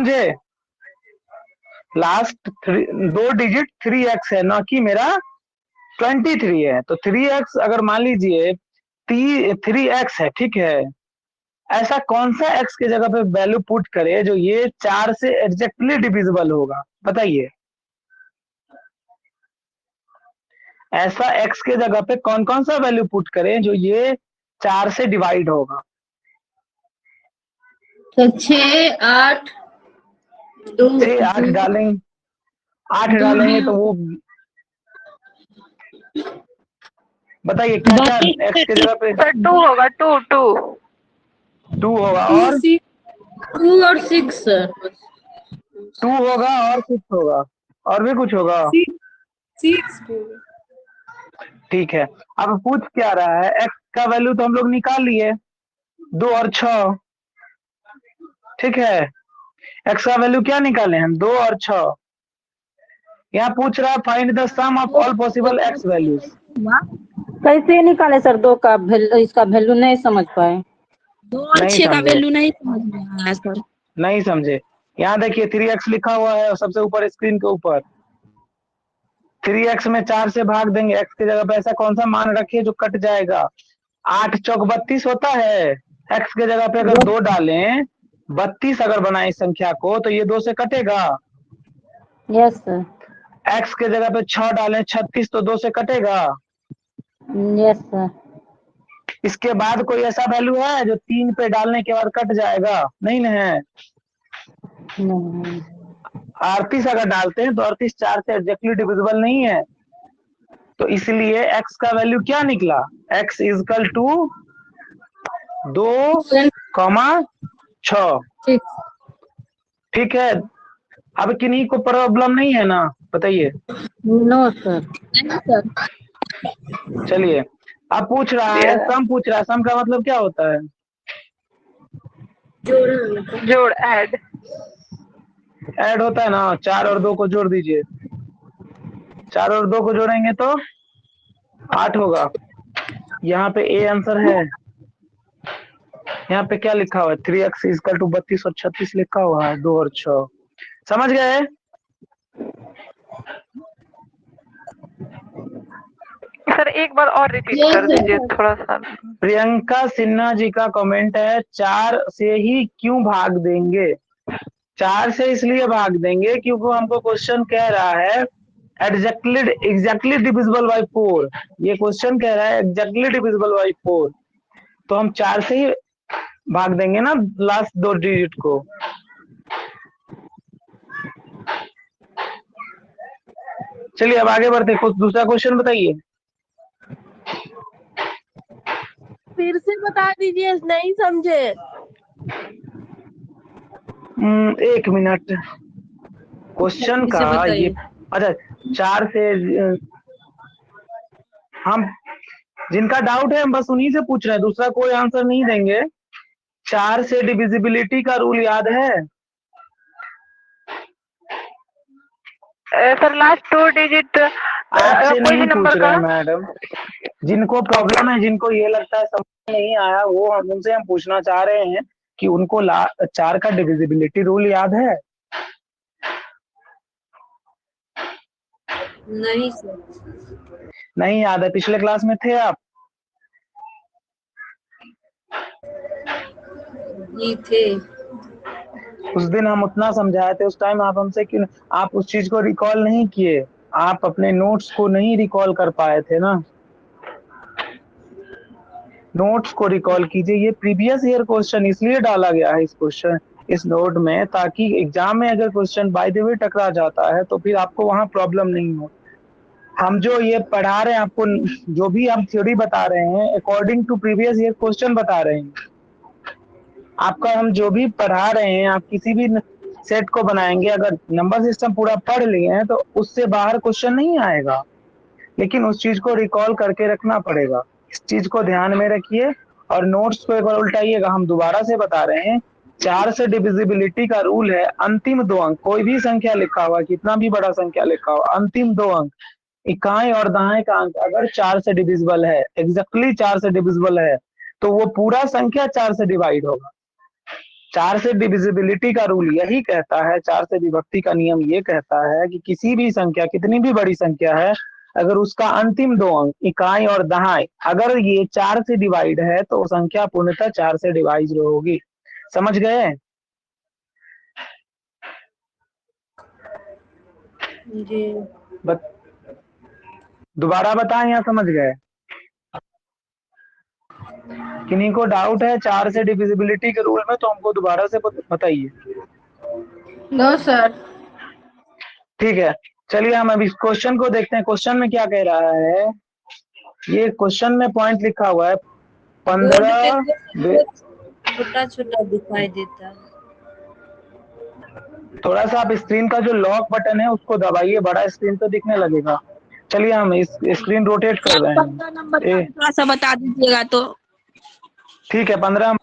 समझे? लास्ट दो digit 3x है, ना कि मेरा 23 है। तो 3x अगर मान लीजिए 3x है, ठीक है, ऐसा कौन सा x के जगह पे वैल्यू पुट करे जो ये 4 से एग्जैक्टली डिविजिबल होगा, बताइए। ऐसा x के जगह पे कौन कौन सा वैल्यू पुट करें जो ये 4 से डिवाइड होगा? तो 6, 8, 2, 6 8 डालेंगे, 8 2 डालेंगे तो वो बताइए क्या क्या x के जगह पे? सर 2 होगा, 2 2 होगा और 2 और 6 सर। 2 होगा और 6 होगा और भी कुछ होगा? 6 ठीक है, अब पूछ क्या रहा है, x का वैल्यू तो हम लोग निकाल लिए 2 और 6, ठीक है। x का वैल्यू क्या निकाले हम, 2 और 6। यहाँ पूछ रहा है find the sum of all possible x values. कैसे निकाले सर? 2 का इसका वैल्यू नहीं समझ पाए। 2 और नहीं 6 का समझे? वैल्यू नहीं समझ में आया सर। नहीं समझे? यहाँ देखिए 3x लिखा हुआ है और सबसे ऊपर स्क्रीन के ऊपर 3x में 4 से भाग देंगे, x की जगह पे ऐसा कौन सा मान रखिए जो कट जाएगा। 8 चौक 32 होता है, x के जगह पे अगर 2 डालें 32 अगर बनाए इस संख्या को तो ये 2 से कटेगा। Yes sir. x के जगह पे 6 डालें 36 तो 2 से कटेगा। Yes sir. इसके बाद कोई ऐसा वैल्यू है जो 3 पे डालने के बाद कट जाएगा? नहीं ना है। 38 अगर डालते हैं तो 38 4 से एग्जैक्टली डिविजिबल नहीं है, तो इसलिए x का वैल्यू क्या निकला, x इजकल टू 2,6। ठीक है, अब किन्हीं को प्रॉब्लम नहीं है ना, बताइए। No sir. चलिए अब पूछ रहा है सम, पूछ रहा है सम का मतलब क्या होता है? जोड़, ऐड। ऐड होता है ना, 4 और 2 को जोड़ दीजिए, 4 और 2 को जोड़ेंगे तो 8 होगा। यहाँ पे ए आंसर है, यहाँ पे क्या लिखा हुआ है 3x इजकल टू 32 और 36 लिखा हुआ है, 2 और 6। समझ गए? सर एक बार और रिपीट कर दीजिए थोड़ा सा। प्रियंका सिन्हा जी का कमेंट है 4 से ही क्यों भाग देंगे? 4 से इसलिए भाग देंगे क्योंकि हमको क्वेश्चन कह रहा है एग्जैक्टली डिविजिबल बाय 4। ये क्वेश्चन कह रहा है एग्जैक्टली डिविजिबल बाय 4, तो हम 4 से ही भाग देंगे ना लास्ट 2 डिजिट को। चलिए अब आगे बढ़ते, कुछ दूसरा क्वेश्चन बताइए। फिर से बता दीजिए, नहीं समझे। 1 मिनट, क्वेश्चन का ये, अच्छा 4 से हम जिनका डाउट है हम बस उन्हीं से पूछ रहे हैं, दूसरा कोई आंसर नहीं देंगे। 4 से डिविजिबिलिटी का रूल याद है? सर लास्ट 2 डिजिट आपसे कोई नहीं भी पूछ नंबर रहे का। हैं मैडम, जिनको प्रॉब्लम है, जिनको ये लगता है समझ नहीं आया, वो हम उनसे हम पूछना चाह रहे हैं कि उनको 4 का डिविजिबिलिटी रूल याद है? नहीं सर। नहीं याद है? पिछले क्लास में थे आप? जी थे। उस दिन हम उतना समझाए थे, उस टाइम आप हमसे क्यों, आप उस चीज को रिकॉल नहीं किए, आप अपने नोट्स को नहीं रिकॉल कर पाए थे ना। नोट्स को रिकॉल कीजिए, ये प्रीवियस ईयर क्वेश्चन इसलिए डाला गया है इस नोट में, ताकि एग्जाम में अगर क्वेश्चन बाय द वे टकरा जाता है तो फिर आपको वहां प्रॉब्लम नहीं हो। हम जो ये पढ़ा रहे हैं आपको, जो भी हम थ्योरी बता रहे हैं according to previous year question बता रहे हैं। आपका हम जो भी पढ़ा रहे हैं, आप किसी भी सेट को बनाएंगे, अगर नंबर सिस्टम पूरा पढ़ लिए हैं तो उससे बाहर क्वेश्चन नहीं आएगा, लेकिन उस चीज को रिकॉल करके रखना पड़ेगा। इस चीज को ध्यान में रखिए और नोट्स को एक बार उल्टाइएगा। हम दोबारा से बता रहे हैं, 4 से डिविजिबिलिटी का रूल है अंतिम 2 अंक, कोई भी संख्या लिखा हुआ, कितना भी बड़ा संख्या लिखा हुआ, अंतिम 2 अंक इकाई और दाएं का अंक अगर 4 से डिविजिबल है, एग्जैक्टली 4 से डिविजिबल है, तो वो पूरा संख्या 4 से डिवाइड होगा। 4 से डिविजिबिलिटी का रूल यही कहता है, 4 से विभक्ति का नियम ये कहता है कि किसी भी संख्या, कितनी भी बड़ी संख्या है, अगर उसका अंतिम दो अंक इकाई और दहाई अगर ये 4 से डिवाइड है तो संख्या पूर्णतः 4 से डिवाइड होगी। समझ गए? जी। दोबारा बताएं या समझ गए? किन्हीं को डाउट है 4 से डिविजिबिलिटी के रूल में तो हमको दोबारा से बताइए। No sir. ठीक है, चलिए हम अभी इस क्वेश्चन को देखते हैं। क्वेश्चन में क्या कह रहा है, ये क्वेश्चन में पॉइंट लिखा हुआ है 15 छोटा छोटा दिखाई देता है। थोड़ा सा आप स्क्रीन का जो लॉक बटन है उसको दबाइए, बड़ा स्क्रीन तो दिखने लगेगा। चलिए हम इस स्क्रीन रोटेट कर रहे 15 नंबर हैं। थोड़ा सा बता दीजिएगा तो। ठीक है, 15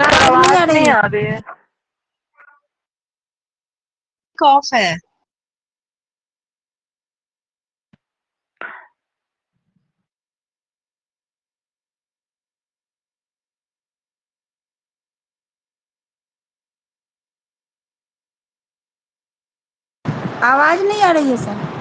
आवाज नहीं आ रही है। ऑफ है। आवाज नहीं आ रही है सर।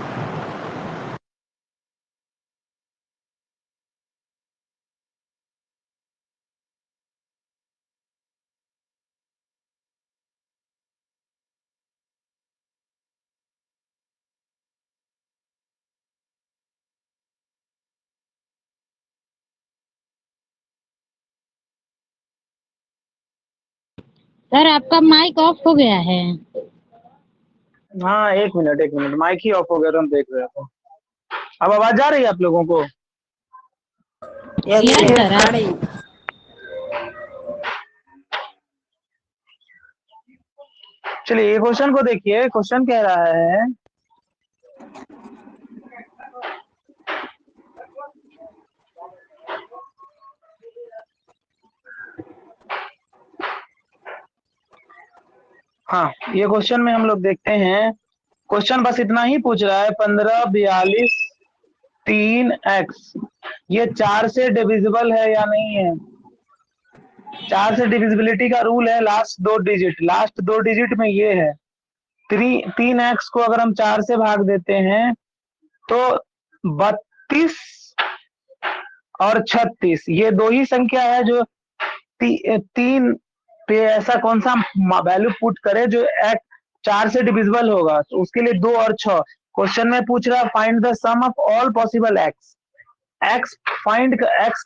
सर आपका माइक ऑफ हो गया है। हाँ, एक मिनट, माइक ही ऑफ हो गया, हम देख रहे थे। अब आवाज आ रही है आप लोगों को? यस सर आ रही। चलिए ये क्वेश्चन को देखिए। क्वेश्चन कह रहा है हाँ, ये क्वेश्चन में हम लोग देखते हैं। क्वेश्चन बस इतना ही पूछ रहा है 15 42 3x ये 4 से डिविजिबल है या नहीं है। 4 से डिविजिबिलिटी का रूल है लास्ट दो डिजिट में ये है 3x को अगर हम 4 से भाग देते हैं तो 32 और 36 ये दो ही संख्या है जो 3 पे ऐसा कौन सा वैल्यू पुट करे जो 4 से डिविजिबल होगा, तो उसके लिए 2 और 6। क्वेश्चन में पूछ रहा है find the sum of all possible x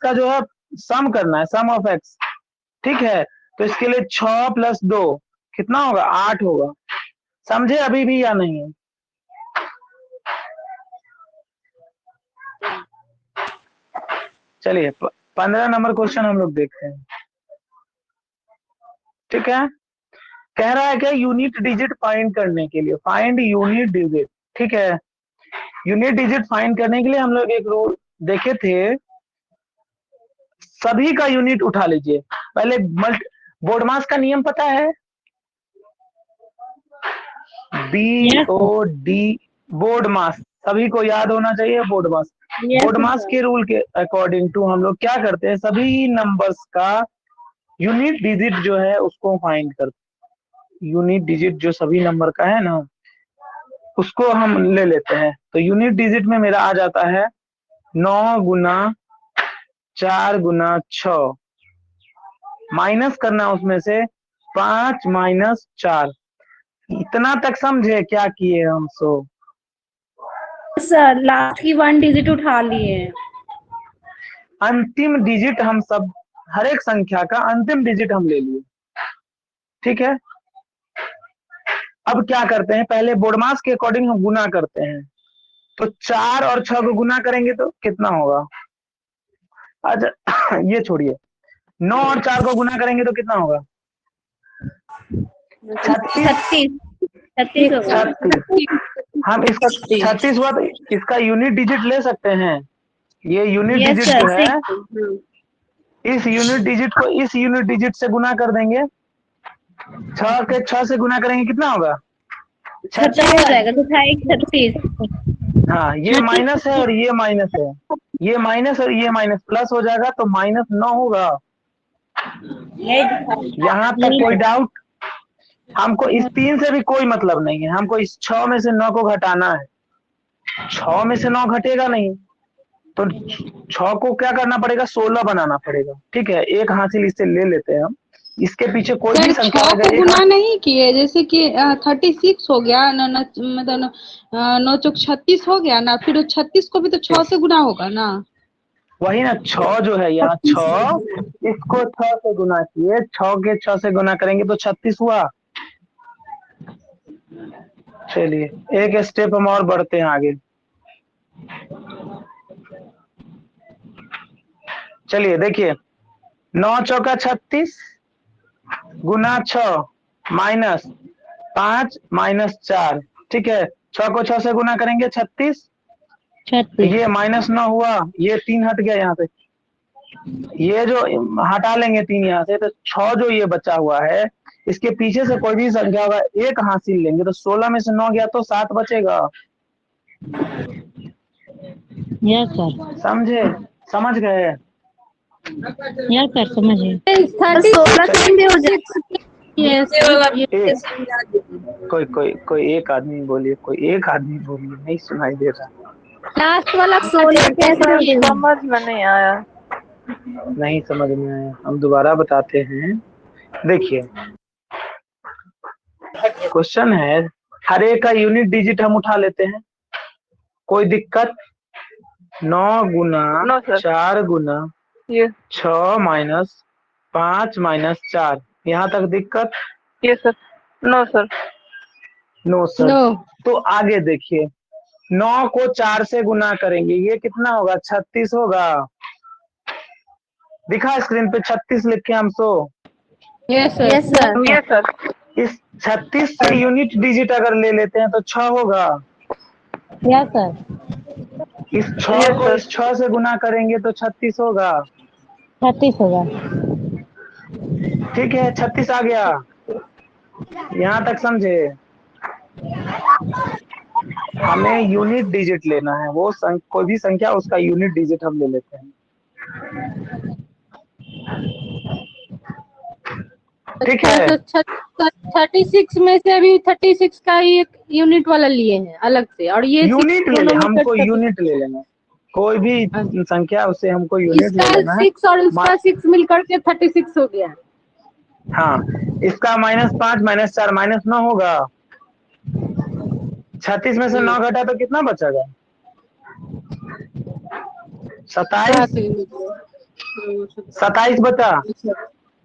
का जो है सम करना है, सम ऑफ एक्स। ठीक है, तो इसके लिए 6 + 2 कितना होगा, 8 होगा। समझे अभी भी या नहीं? चलिए 15 नंबर क्वेश्चन हम लोग देखते हैं। ठीक है, कह रहा है क्या, यूनिट डिजिट फाइंड करने के लिए, फाइंड यूनिट डिजिट। ठीक है, यूनिट डिजिट फाइंड करने के लिए हम लोग एक रूल देखे थे, सभी का यूनिट उठा लीजिए। पहले बोर्ड मास का नियम पता है, BOD, बोर्ड मास सभी को याद होना चाहिए। बोर्ड मास के रूल के अकॉर्डिंग टू हम लोग क्या करते हैं, सभी नंबर्स का यूनिट डिजिट जो है उसको फाइंड करते हैं। यूनिट डिजिट जो सभी नंबर का है ना उसको हम ले लेते हैं। तो यूनिट डिजिट में मेरा आ जाता है 9 × 4 × 6 माइनस करना उसमें से 5 - 4। इतना तक समझे क्या किए हम? सर लास्ट की 1 डिजिट उठा लिए। अंतिम डिजिट हम सब, हर एक संख्या का अंतिम डिजिट हम ले लिए। ठीक है, अब क्या करते हैं, पहले बोर्डमास के अकॉर्डिंग हम गुना करते हैं। तो 4 और 6 को गुना करेंगे तो कितना होगा, अच्छा ये छोड़िए, 9 और 4 को गुना करेंगे तो कितना होगा? 36। 36 होगा। 36 हम इसका 36 हुआ तो इसका यूनिट डिजिट ले सकते हैं। ये यूनिट यस डिजिट जो सर, है, इस यूनिट डिजिट को इस यूनिट डिजिट से गुना कर देंगे। 6 के 6 से गुना करेंगे कितना होगा? 36 हो जाएगा, तो 36। हाँ, ये माइनस है और ये माइनस है, ये माइनस और ये माइनस प्लस हो जाएगा तो -9 होगा। यहाँ तक कोई डाउट? हमको इस 3 से भी कोई मतलब नहीं है, हमको इस 6 में से 9 को घटाना है। 6 में से 9 घटेगा नहीं, तो 6 को क्या करना पड़ेगा? 16 बनाना पड़ेगा। ठीक है, एक हासिल इससे ले लेते हैं हम। इसके पीछे कोई भी संख्या 6 अगर को गुना नहीं किए, जैसे कि 36 हो गया न, मतलब 9 चौक 36 हो गया ना, फिर 36 को भी तो 6 से गुना होगा ना। वही ना, 6 जो है यहाँ 6, इसको 6 से गुना किए, 6 के 6 से गुना करेंगे तो 36 हुआ। चलिए एक स्टेप हम और बढ़ते हैं आगे। चलिए देखिए, 9 चौका 36 गुना 6 माइनस 5 माइनस 4। ठीक है, 6 को 6 से गुना करेंगे 36, ये -9 हुआ, ये 3 हट गया यहाँ से, ये जो हटा लेंगे 3 यहाँ से, तो 6 जो ये बचा हुआ है, इसके पीछे से कोई भी संख्या होगा एक हासिल लेंगे तो 16 में से 9 गया तो 7 बचेगा। यस सर, समझे? समझ गए? यस सर समझिए। 16 से भी हो जाएगा। कोई एक आदमी बोलिए, कोई एक आदमी बोलिए, नहीं सुनाई दे रहा। लास्ट वाला 16 कैसे हो गया? समझ में नहीं आया। नहीं समझ में आया, हम दोबारा बताते हैं। देखिए क्वेश्चन है, हर एक का यूनिट डिजिट हम उठा लेते हैं, कोई दिक्कत? 9 गुना नो सर। 4 गुना ये 6 माइनस 5 माइनस 4, यहाँ तक दिक्कत? ये sir, no sir. No sir. No. तो आगे देखिए, 9 को 4 से गुना करेंगे, ये कितना होगा? 36 होगा। दिखा स्क्रीन पे 36 लिखे हम सो। Yes sir. Yes sir. ये सर, इस 36 से यूनिट डिजिट अगर ले लेते हैं तो 6 होगा। यस सर, इस 6 को इस 6 से गुना करेंगे तो 36 होगा। 36 होगा। ठीक है, 36 आ गया, यहाँ तक समझे? हमें यूनिट डिजिट लेना है, वो कोई भी संख्या उसका यूनिट डिजिट हम ले लेते हैं। ठीक है, 36 में से अभी 36 का ही एक यूनिट वाला लिए हैं अलग से, और ये यूनिट ले ले, दोनों हमको मिलकर यूनिट ले लेना, कोई भी संख्या उससे हमको यूनिट ले इसका लेना है। 6 और इसका 6 मिलकर के 36 हो गया। हाँ, इसका -5 माइनस 4 -9 होगा। 36 में से 9 घटा तो कितना बचेगा? 27। 27 बचा।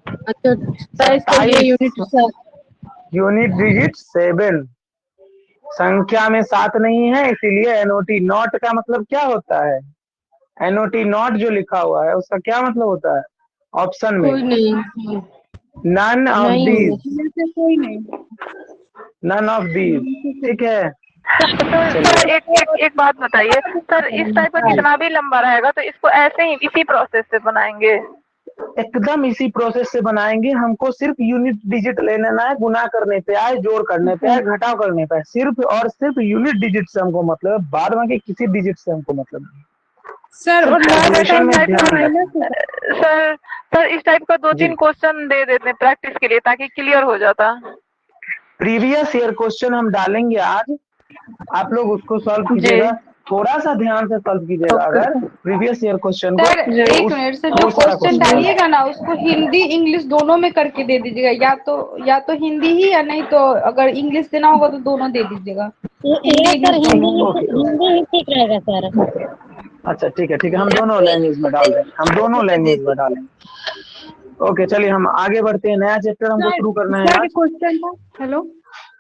अच्छा, 27 यूनिट डिजिट 7, संख्या में 7 नहीं है, इसीलिए एनओटी नॉट का मतलब क्या होता है? एनओटी नॉट जो लिखा हुआ है उसका क्या मतलब होता है? ऑप्शन में कोई नहीं, नन ऑफ दीज, कोई नहीं। None of these. ठीक है, सर एक बात बताइए सर, इस टाइप का कितना भी लंबा रहेगा तो इसको ऐसे ही इसी प्रोसेस से बनाएंगे? एकदम इसी प्रोसेस से बनाएंगे। हमको सिर्फ यूनिट डिजिट ले लेना है, गुना करने पे आए, जोड़ करने पे आए, घटाव करने पे आए, सिर्फ और सिर्फ यूनिट डिजिट से हमको मतलब है, बाद में के किसी डिजिट से हमको मतलब नहीं। सर और कैलकुलेशन में ध्यान रखना। सर इस टाइप का 2-3 क्वेश्चन दे देते हैं प्रैक्टिस के लिए ताकि क्लियर हो जाता। प्रीवियस ईयर क्वेश्चन हम डालेंगे आज, आप लोग उसको सॉल्व कीजिएगा, थोड़ा सा ध्यान से सॉल्व कीजिएगा। अगर प्रीवियस ईयर क्वेश्चन को, सर एक मिनट से जो क्वेश्चन डालिएगा ना उसको हिंदी इंग्लिश दोनों में करके दे दीजिएगा, या तो हिंदी ही, या नहीं तो अगर इंग्लिश देना होगा तो दोनों दे दीजिएगा। हिंदी ही ठीक रहेगा सर। अच्छा ठीक है, हम दोनों लैंग्वेज में डाल देंगे, हम दोनों लैंग्वेज में डालेंगे। ओके, चलिए हम आगे बढ़ते हैं, नया चैप्टर हमको शुरू करना है आज। क्वेश्चन था, हेलो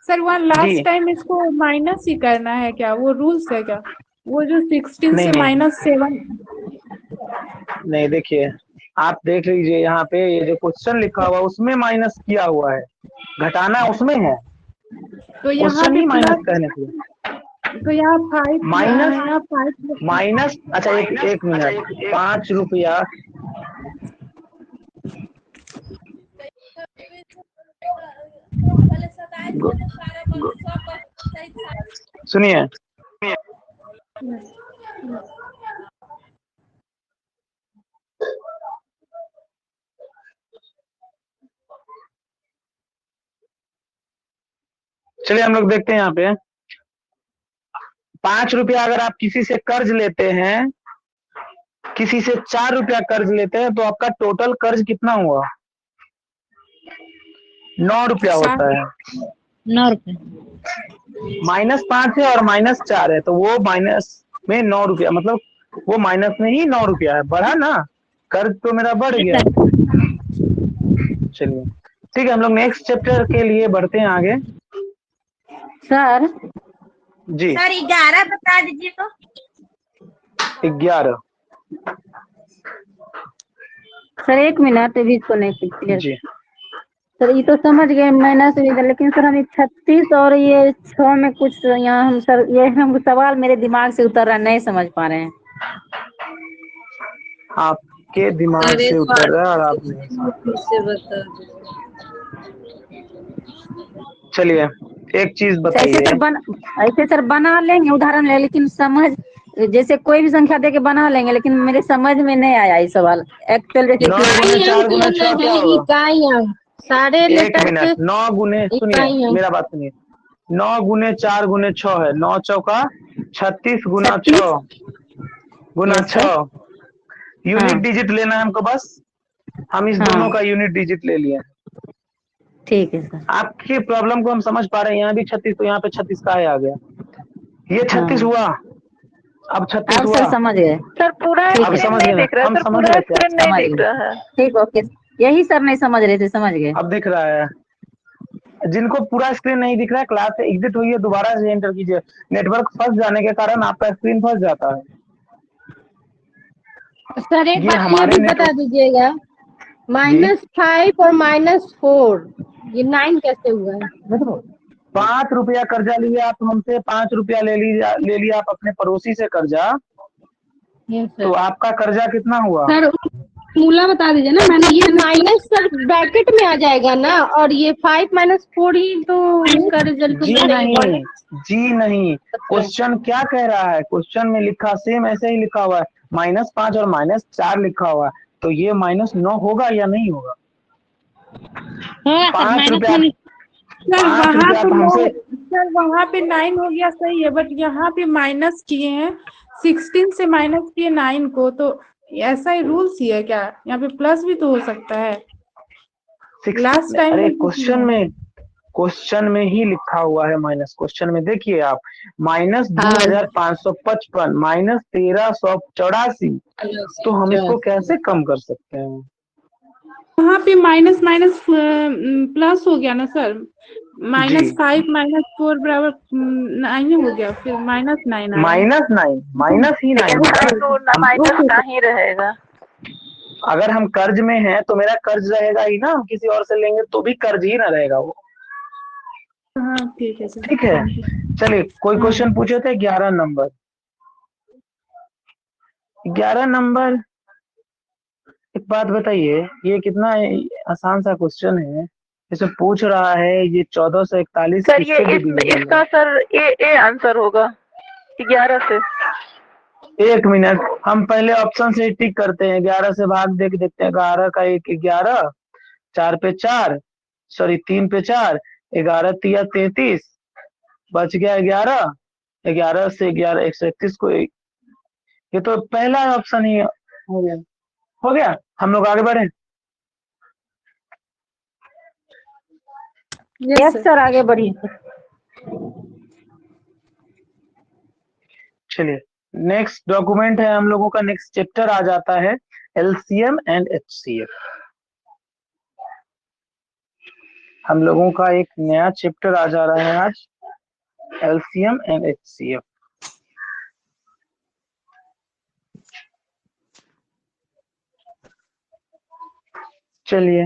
सर, वहाँ लास्ट टाइम इसको माइनस ही करना है क्या? वो रूल्स है क्या? वो जो 16 से -7? नहीं, देखिए आप देख लीजिए यहाँ पे ये जो क्वेश्चन लिखा हुआ उसमें माइनस किया हुआ है, घटाना उसमें है, तो यहाँ क्वेश्चन पे ही माइनस प्लस, करने के लिए तो यहाँ माइनस यहाँ 5। माइनस। अच्छा एक मिनट, 5 रुपया। गु- गु- सुनिए, चलिए हम लोग देखते हैं यहाँ पे 5 रुपया अगर आप किसी से कर्ज लेते हैं, किसी से 4 रुपया कर्ज लेते हैं, तो आपका टोटल कर्ज कितना हुआ? 9 रुपया होता है। 9 रुपए। -5 है और -4 है, तो वो माइनस में 9 रुपया, मतलब वो माइनस में ही 9 रुपया है, बढ़ा ना, कर्ज तो मेरा बढ़ गया। चलिए ठीक है, हम लोग नेक्स्ट चैप्टर के लिए बढ़ते हैं आगे। सर जी सर 11 बता दीजिए तो। 11। सर 1 मिनट, अभी इसको नहीं क्लियर। जी सर ये तो समझ गए माइनस में, लेकिन सर हमें 36 और ये 6 में कुछ यहाँ हम सर, ये हम सवाल मेरे दिमाग से उतर रहा, नहीं समझ पा रहे हैं। आपके दिमाग से उतर रहा है और आप नहीं। चलिए एक चीज ऐसे बताइए। सर ऐसे सर बना लेंगे उदाहरण ले, लेकिन समझ, जैसे कोई भी संख्या दे के बना लेंगे, लेकिन मेरे समझ में नहीं आया ये सवाल। एक्चुअल जैसे 9 गुने 4 गुने 6 क्या होगा? इकाइयां, सारे एक लेटर के मिनट, 9 गुने, सुनिए इकाइयां। मेरा बात सुनिए, 9 गुने 4 गुने 6 है, 9 चौका 36 गुना 36। 6 गुना यस सर। 6। यूनिट डिजिट लेना है हमको बस, हम इस दोनों का यूनिट डिजिट ले लिए। ठीक है सर। आपकी प्रॉब्लम को हम समझ पा रहे हैं, यहाँ भी 36, तो यहाँ पे 36 का है आ गया, ये 36 हुआ, अब 36 अब हुआ। सर समझ गए। सर पूरा ठीक अब है, स्क्रीन समझ नहीं गए ना, दिख रहा हम है सर, समझ पूरा रहे थे, स्क्रीन नहीं समझ दिख गए। रहा है। ठीक, ओके। यही सर नहीं समझ रहे थे, समझ गए। अब दिख रहा है। जिनको पूरा स्क्रीन नहीं दिख रहा है, क्लास से एग्जिट होइए, दोबारा से एंटर कीजिए, नेटवर्क फंस जाने के कारण आपका स्क्रीन फंस जाता है। सर एक ये बात ये हमारे भी बता नेटवर्क दीजिएगा, जी -5 और -4 ये 9 कैसे हुआ है? 5 रुपया कर्जा लिए आप हमसे, 5 रुपया ले लिया आप अपने पड़ोसी से कर्जा, तो आपका कर्जा कितना हुआ? सर मूला बता दीजिए ना, मैंने ये माइनस सर ब्रैकेट में आ जाएगा ना, और ये 5 -4 ही तो इसका रिजल्ट जी नहीं, नहीं। जी नहीं, क्वेश्चन क्या कह रहा है, क्वेश्चन में लिखा सेम ऐसे ही लिखा हुआ है, -5 और -4 लिखा हुआ है, तो ये -9 होगा या नहीं होगा? 5 रुपया, सर 5 रुपया आप हमसे, सर वहाँ पे 9 हो गया, सही है, बट यहाँ पे माइनस किए हैं, 16 से माइनस किए 9 को, तो ऐसा ही रूल्स ही है क्या? यहाँ पे प्लस भी तो हो सकता है। लास्ट टाइम अरे में क्वेश्चन में ही लिखा हुआ है माइनस, क्वेश्चन में देखिए आप, -2555 -1384, तो हम इसको कैसे कम कर सकते हैं? वहाँ पे माइनस माइनस प्लस हो गया ना सर, -5 -4 बराबर 9 हो गया, फिर -9 आया। -9, माइनस ही 9 होगा। तो ना माइनस का ही रहेगा। अगर हम कर्ज में हैं तो मेरा कर्ज रहेगा ही ना, हम किसी और से लेंगे तो भी कर्ज ही ना रहेगा वो। हाँ ठीक है सर। ठीक है, चलिए कोई क्वेश्चन पूछे थे 11 नंबर। 11 नंबर, एक बात बताइए, ये कितना आसान सा क्वेश्चन है, इसमें पूछ रहा है ये 1441 सर ये किससे डिविजिबल है? इसका सर ए आंसर होगा 11 से। एक मिनट, हम पहले ऑप्शन से टिक करते हैं, 11 से भाग दे के देखते हैं, 11 का 1 11, 4 पे 4, सॉरी 3 पे 4, 11 तिया 33, बच गया 11, 11 से 11 131 को ये तो पहला ऑप्शन ही हो गया, हो गया। हम लोग आगे बढ़े। यस सर, आगे बढ़िए। चलिए नेक्स्ट डॉक्यूमेंट है हम लोगों का, नेक्स्ट चैप्टर आ जाता है एलसीएम एंड एचसीएफ। हम लोगों का एक नया चैप्टर आ जा रहा है आज, एलसीएम एंड एचसीएफ। चलिए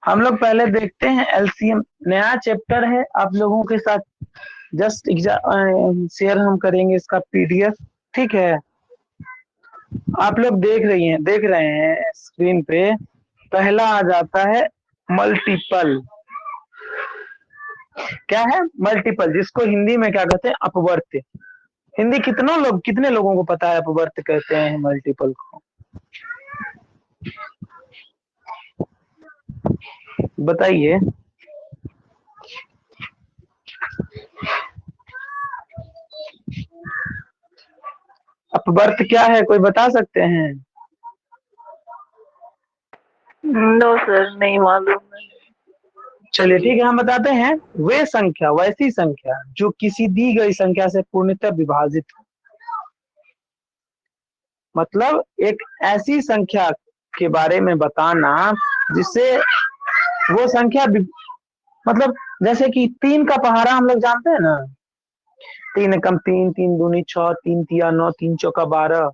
हम लोग पहले देखते हैं एलसीएम। नया चैप्टर है, आप लोगों के साथ जस्ट शेयर हम करेंगे इसका पीडीएफ। ठीक है, आप लोग देख रहे हैं स्क्रीन पे। पहला आ जाता है मल्टीपल। क्या है? मल्टीपल, जिसको हिंदी में क्या कहते हैं? अपवर्त्य। हिंदी कितने लोगों को पता है अपवर्त्य कहते हैं मल्टीपल को? बताइए। अपवर्त्य क्या है, कोई बता सकते हैं? नो सर, नहीं मालूम। चलिए ठीक है, हम बताते हैं। वे संख्या, वैसी संख्या जो किसी दी गई संख्या से पूर्णतः विभाजित हो। मतलब एक ऐसी संख्या के बारे में बताना जिससे वो संख्या मतलब जैसे कि 3 का पहाड़ा हम लोग जानते हैं ना, 3 एकम 3, 3 दूनी 6, 3 तिया 9, 3 चौका 12।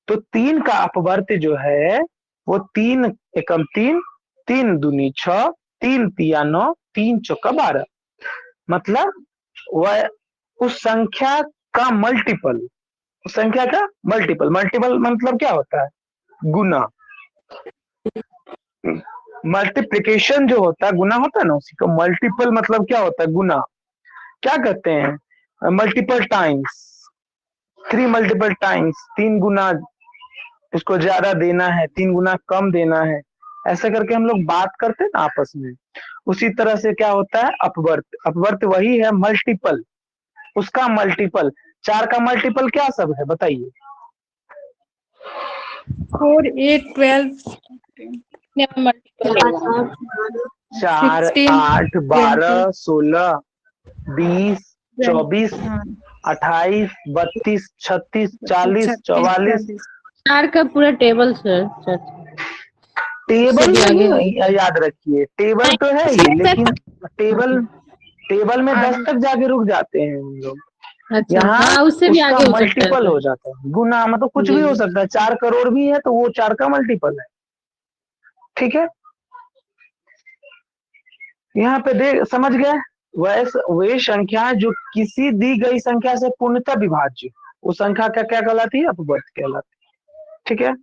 तो 3 का अपवर्त्य जो है वो 3 एकम 3, 3 दूनी 6, 3 तिया 9, 3 चौका 12। मतलब वह उस संख्या का मल्टीपल, उस संख्या का मल्टीपल। मल्टीपल मतलब क्या होता है? गुना। मल्टीप्लिकेशन जो होता है, गुना होता है ना, उसी को मल्टीपल मतलब क्या होता है? गुना। क्या कहते हैं? मल्टीपल टाइम्स, 3 मल्टीपल टाइम्स, 3 गुना इसको ज्यादा देना है, 3 गुना कम देना है, ऐसे करके हम लोग बात करते हैं ना आपस में। उसी तरह से क्या होता है? अपवर्त। अपवर्त वही है मल्टीपल, उसका मल्टीपल। 4 का मल्टीपल क्या सब है बताइए? 4, 8, 12, मल्टीपल होगा। 4, 16, 8, 12, 16, 20, 24, हाँ, 28, 32, 36, 40, 44। 4 का पूरा टेबल सर। टेबल भी आगे नहीं याद रखिए, टेबल तो है ही, लेकिन टेबल में 10 तक जाके रुक जाते हैं हम लोग। अच्छा, यहाँ हाँ उससे भी उसका आगे हो सकता है मल्टीपल सर। हो जाता है। गुना मतलब कुछ जी। भी हो सकता है। 4 करोड़ भी है तो वो 4 का मल्टीपल है। ठीक है, यहाँ पे देख, समझ गए? वे संख्या जो किसी दी गई संख्या से पूर्णतः विभाज्य, उस संख्या का क्या कहलाती है? अपवर्त्य कहलाती है। ठीक है,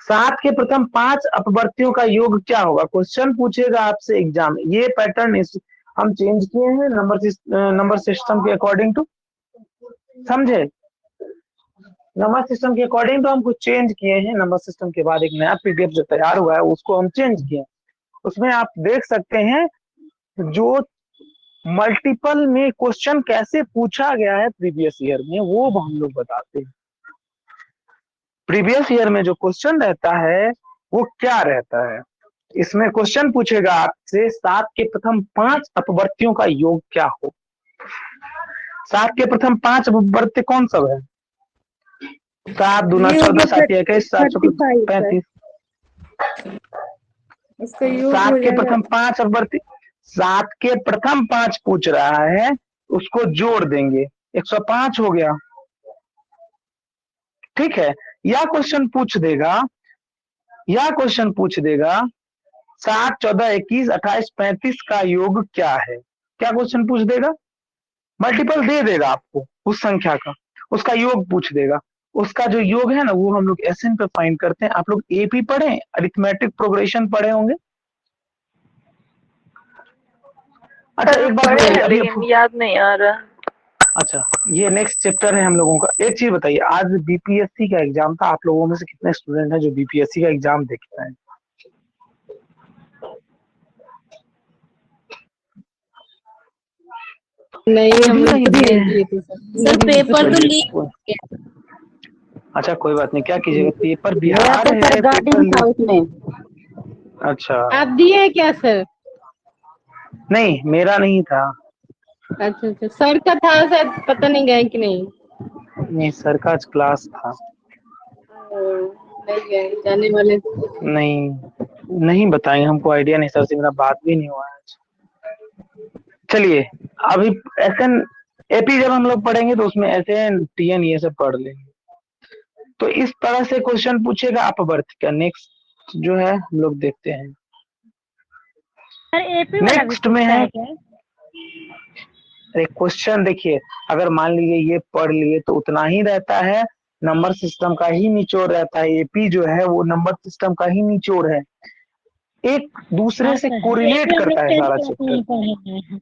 7 के प्रथम 5 अपवर्त्यों का योग क्या होगा? क्वेश्चन पूछेगा आपसे एग्जाम। ये पैटर्न हम चेंज किए हैं नंबर सिस्टम के अकॉर्डिंग टू, समझे? नंबर सिस्टम के अकॉर्डिंग तो हम कुछ चेंज किए हैं। नंबर सिस्टम के बाद एक नया पीडीएफ जो तैयार हुआ है उसको हम चेंज किए। उसमें आप देख सकते हैं जो मल्टीपल में क्वेश्चन कैसे पूछा गया है प्रीवियस ईयर में, वो हम लोग बताते हैं। प्रीवियस ईयर में जो क्वेश्चन रहता है वो क्या रहता है? इसमें क्वेश्चन पूछेगा आपसे 7 के प्रथम 5 अपवर्त्यों का योग क्या हो। 7 के प्रथम 5 अपवर्त्य कौन सब है? 7 दूना 14, 7 21, 7 चौका 35। इसका योग 7 हो के जाएगा। प्रथम 5 अपवर्त्य, 7 के प्रथम 5 पूछ रहा है, उसको जोड़ देंगे, 105 हो गया। ठीक है, या क्वेश्चन पूछ देगा 7, 14, 21, 28, 35 का योग क्या है? क्या क्वेश्चन पूछ देगा? मल्टीपल दे देगा आपको उस संख्या का, उसका योग पूछ देगा। उसका जो योग है ना वो हम लोग एसएन पे फाइंड करते हैं। आप लोग एपी पढ़े, अरिथमेटिक प्रोग्रेशन पढ़े होंगे। अच्छा एक बात बताइए, लेकिन याद नहीं आ रहा। अच्छा ये नेक्स्ट चैप्टर है हम लोगों का। एक चीज बताइए, आज बीपीएससी का एग्जाम था, आप लोगों में से कितने स्टूडेंट हैं जो बीपीएससी का एग्जाम देख रहे हैं? नहीं, हम लोग नहीं खुद दिए नहीं दिए थे सर। पेपर तो लीक। अच्छा कोई बात नहीं, क्या कीजिएगा, पेपर मेरा बिहार तो है, सर पेपर गार्डियन था उसमें। अच्छा आप दिए हैं क्या सर? नहीं मेरा नहीं था। अच्छा अच्छा, सर का था शायद, पता नहीं गए कि नहीं। नहीं सर का आज क्लास था। नहीं गए, जाने वाले थे। नहीं बताएंगे, हमको आइडिया नहीं, सर से मेरा बात भी नहीं हुआ आज। चलिए अभी एसएन एपी जब हम लोग पढ़ेंगे तो उसमें एसएन टीएन ये सब पढ़ लेंगे। तो इस तरह से क्वेश्चन पूछेगा अपवर्त का। नेक्स्ट जो है हम लोग देखते हैं, सर एपी वाला भी नेक्स्ट में पूछता है है क्या? एक क्वेश्चन। देखिए अगर मान लीजिए ये पढ़ लिए तो उतना ही रहता है, नंबर सिस्टम का ही निचोड़ रहता है। एपी जो है वो नंबर सिस्टम का ही निचोड़ है, एक दूसरे से कोरिलेट करता है सारा चैप्टर।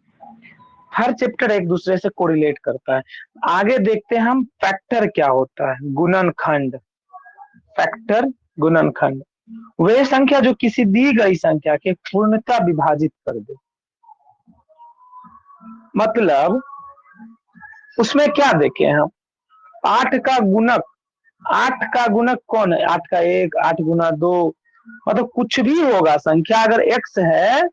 हर चैप्टर एक दूसरे से कोरिलेट करता है। आगे देखते हैं हम फैक्टर क्या होता है। गुणनखंड, फैक्टर गुणनखंड वह संख्या जो किसी दी गई संख्या के पूर्णतः विभाजित कर दे। मतलब उसमें क्या देखे हम, 8 का गुणक, 8 का गुणक कौन है, 8 का 1, 8 गुना 2, मतलब कुछ भी होगा संख्या। अगर x है,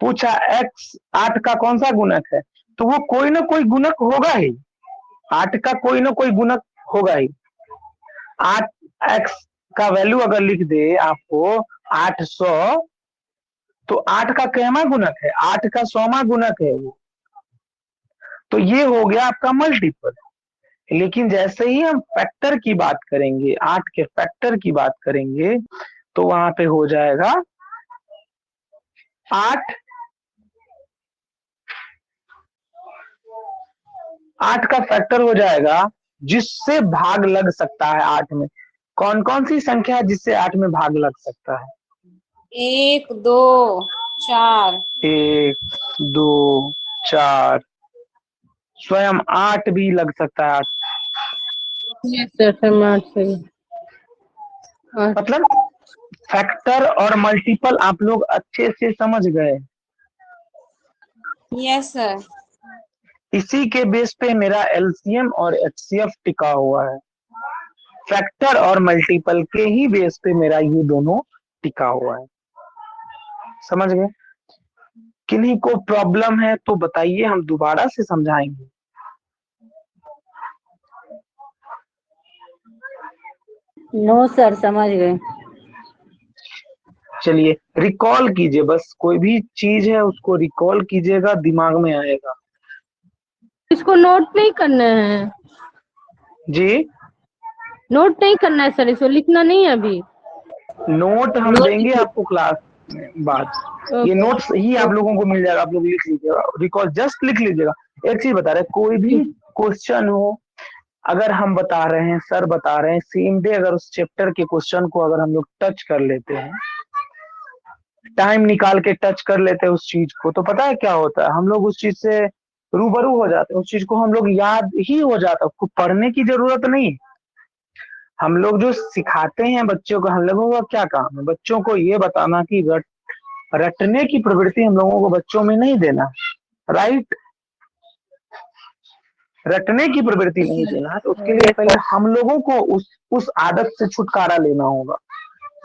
पूछा x 8 का कौन सा गुणक है, तो वो कोई ना कोई गुणक होगा ही, 8 का कोई ना कोई गुणक होगा ही। 8x का वैल्यू अगर लिख दे आपको 800, तो 8 का कैमा गुणक है, 8 का 100वां गुणक है वो, तो ये हो गया आपका मल्टीपल। लेकिन जैसे ही हम फैक्टर की बात करेंगे, 8 के फैक्टर की बात करेंगे, तो वहां पे हो जाएगा 8 का फैक्टर हो जाएगा जिससे भाग लग सकता है 8 में। कौन कौन सी संख्या है जिससे 8 में भाग लग सकता है? 1 2 4 1 2 4, स्वयं 8 भी लग सकता है। 8 मतलब फैक्टर और मल्टीपल आप लोग अच्छे से समझ गए। Yes sir. इसी के बेस पे मेरा एलसीएम और एचसीएफ टिका हुआ है। फैक्टर और मल्टीपल के ही बेस पे मेरा ये दोनों टिका हुआ है। समझ गए? किन्हीं को प्रॉब्लम है तो बताइए, हम दोबारा से समझाएंगे। नो सर समझ गए। चलिए रिकॉल कीजिए, बस कोई भी चीज है उसको रिकॉल कीजिएगा, दिमाग में आएगा। इसको नोट नहीं करना है, जी नोट नहीं करना है सर, इसको लिखना नहीं है अभी। नोट हम देंगे आपको क्लास में बाद। ये नोट्स ही आप लोगों को मिल जाएगा, आप लोग लिख लीजिएगा, रिकॉल जस्ट लिख लीजिएगा। एक चीज बता रहे हैं, कोई भी क्वेश्चन हो, अगर हम बता रहे हैं, सर बता रहे हैं, सेम डे अगर उस चैप्टर के क्वेश्चन को अगर हम लोग टच कर लेते हैं, टाइम निकाल के टच कर लेते हैं उस चीज को, तो पता है क्या होता है, हम लोग उस चीज से रूबरू हो जाते हैं, उस चीज को हम लोग याद ही हो जाता है, उसको पढ़ने की जरूरत नहीं। हम लोग जो सिखाते हैं बच्चों को, हम लोगों का क्या काम है, बच्चों को ये बताना कि रटने की प्रवृत्ति हम लोगों को बच्चों में नहीं देना, राइट। रटने की प्रवृत्ति नहीं देना है, तो उसके लिए पहले हम लोगों को उस आदत से छुटकारा लेना होगा।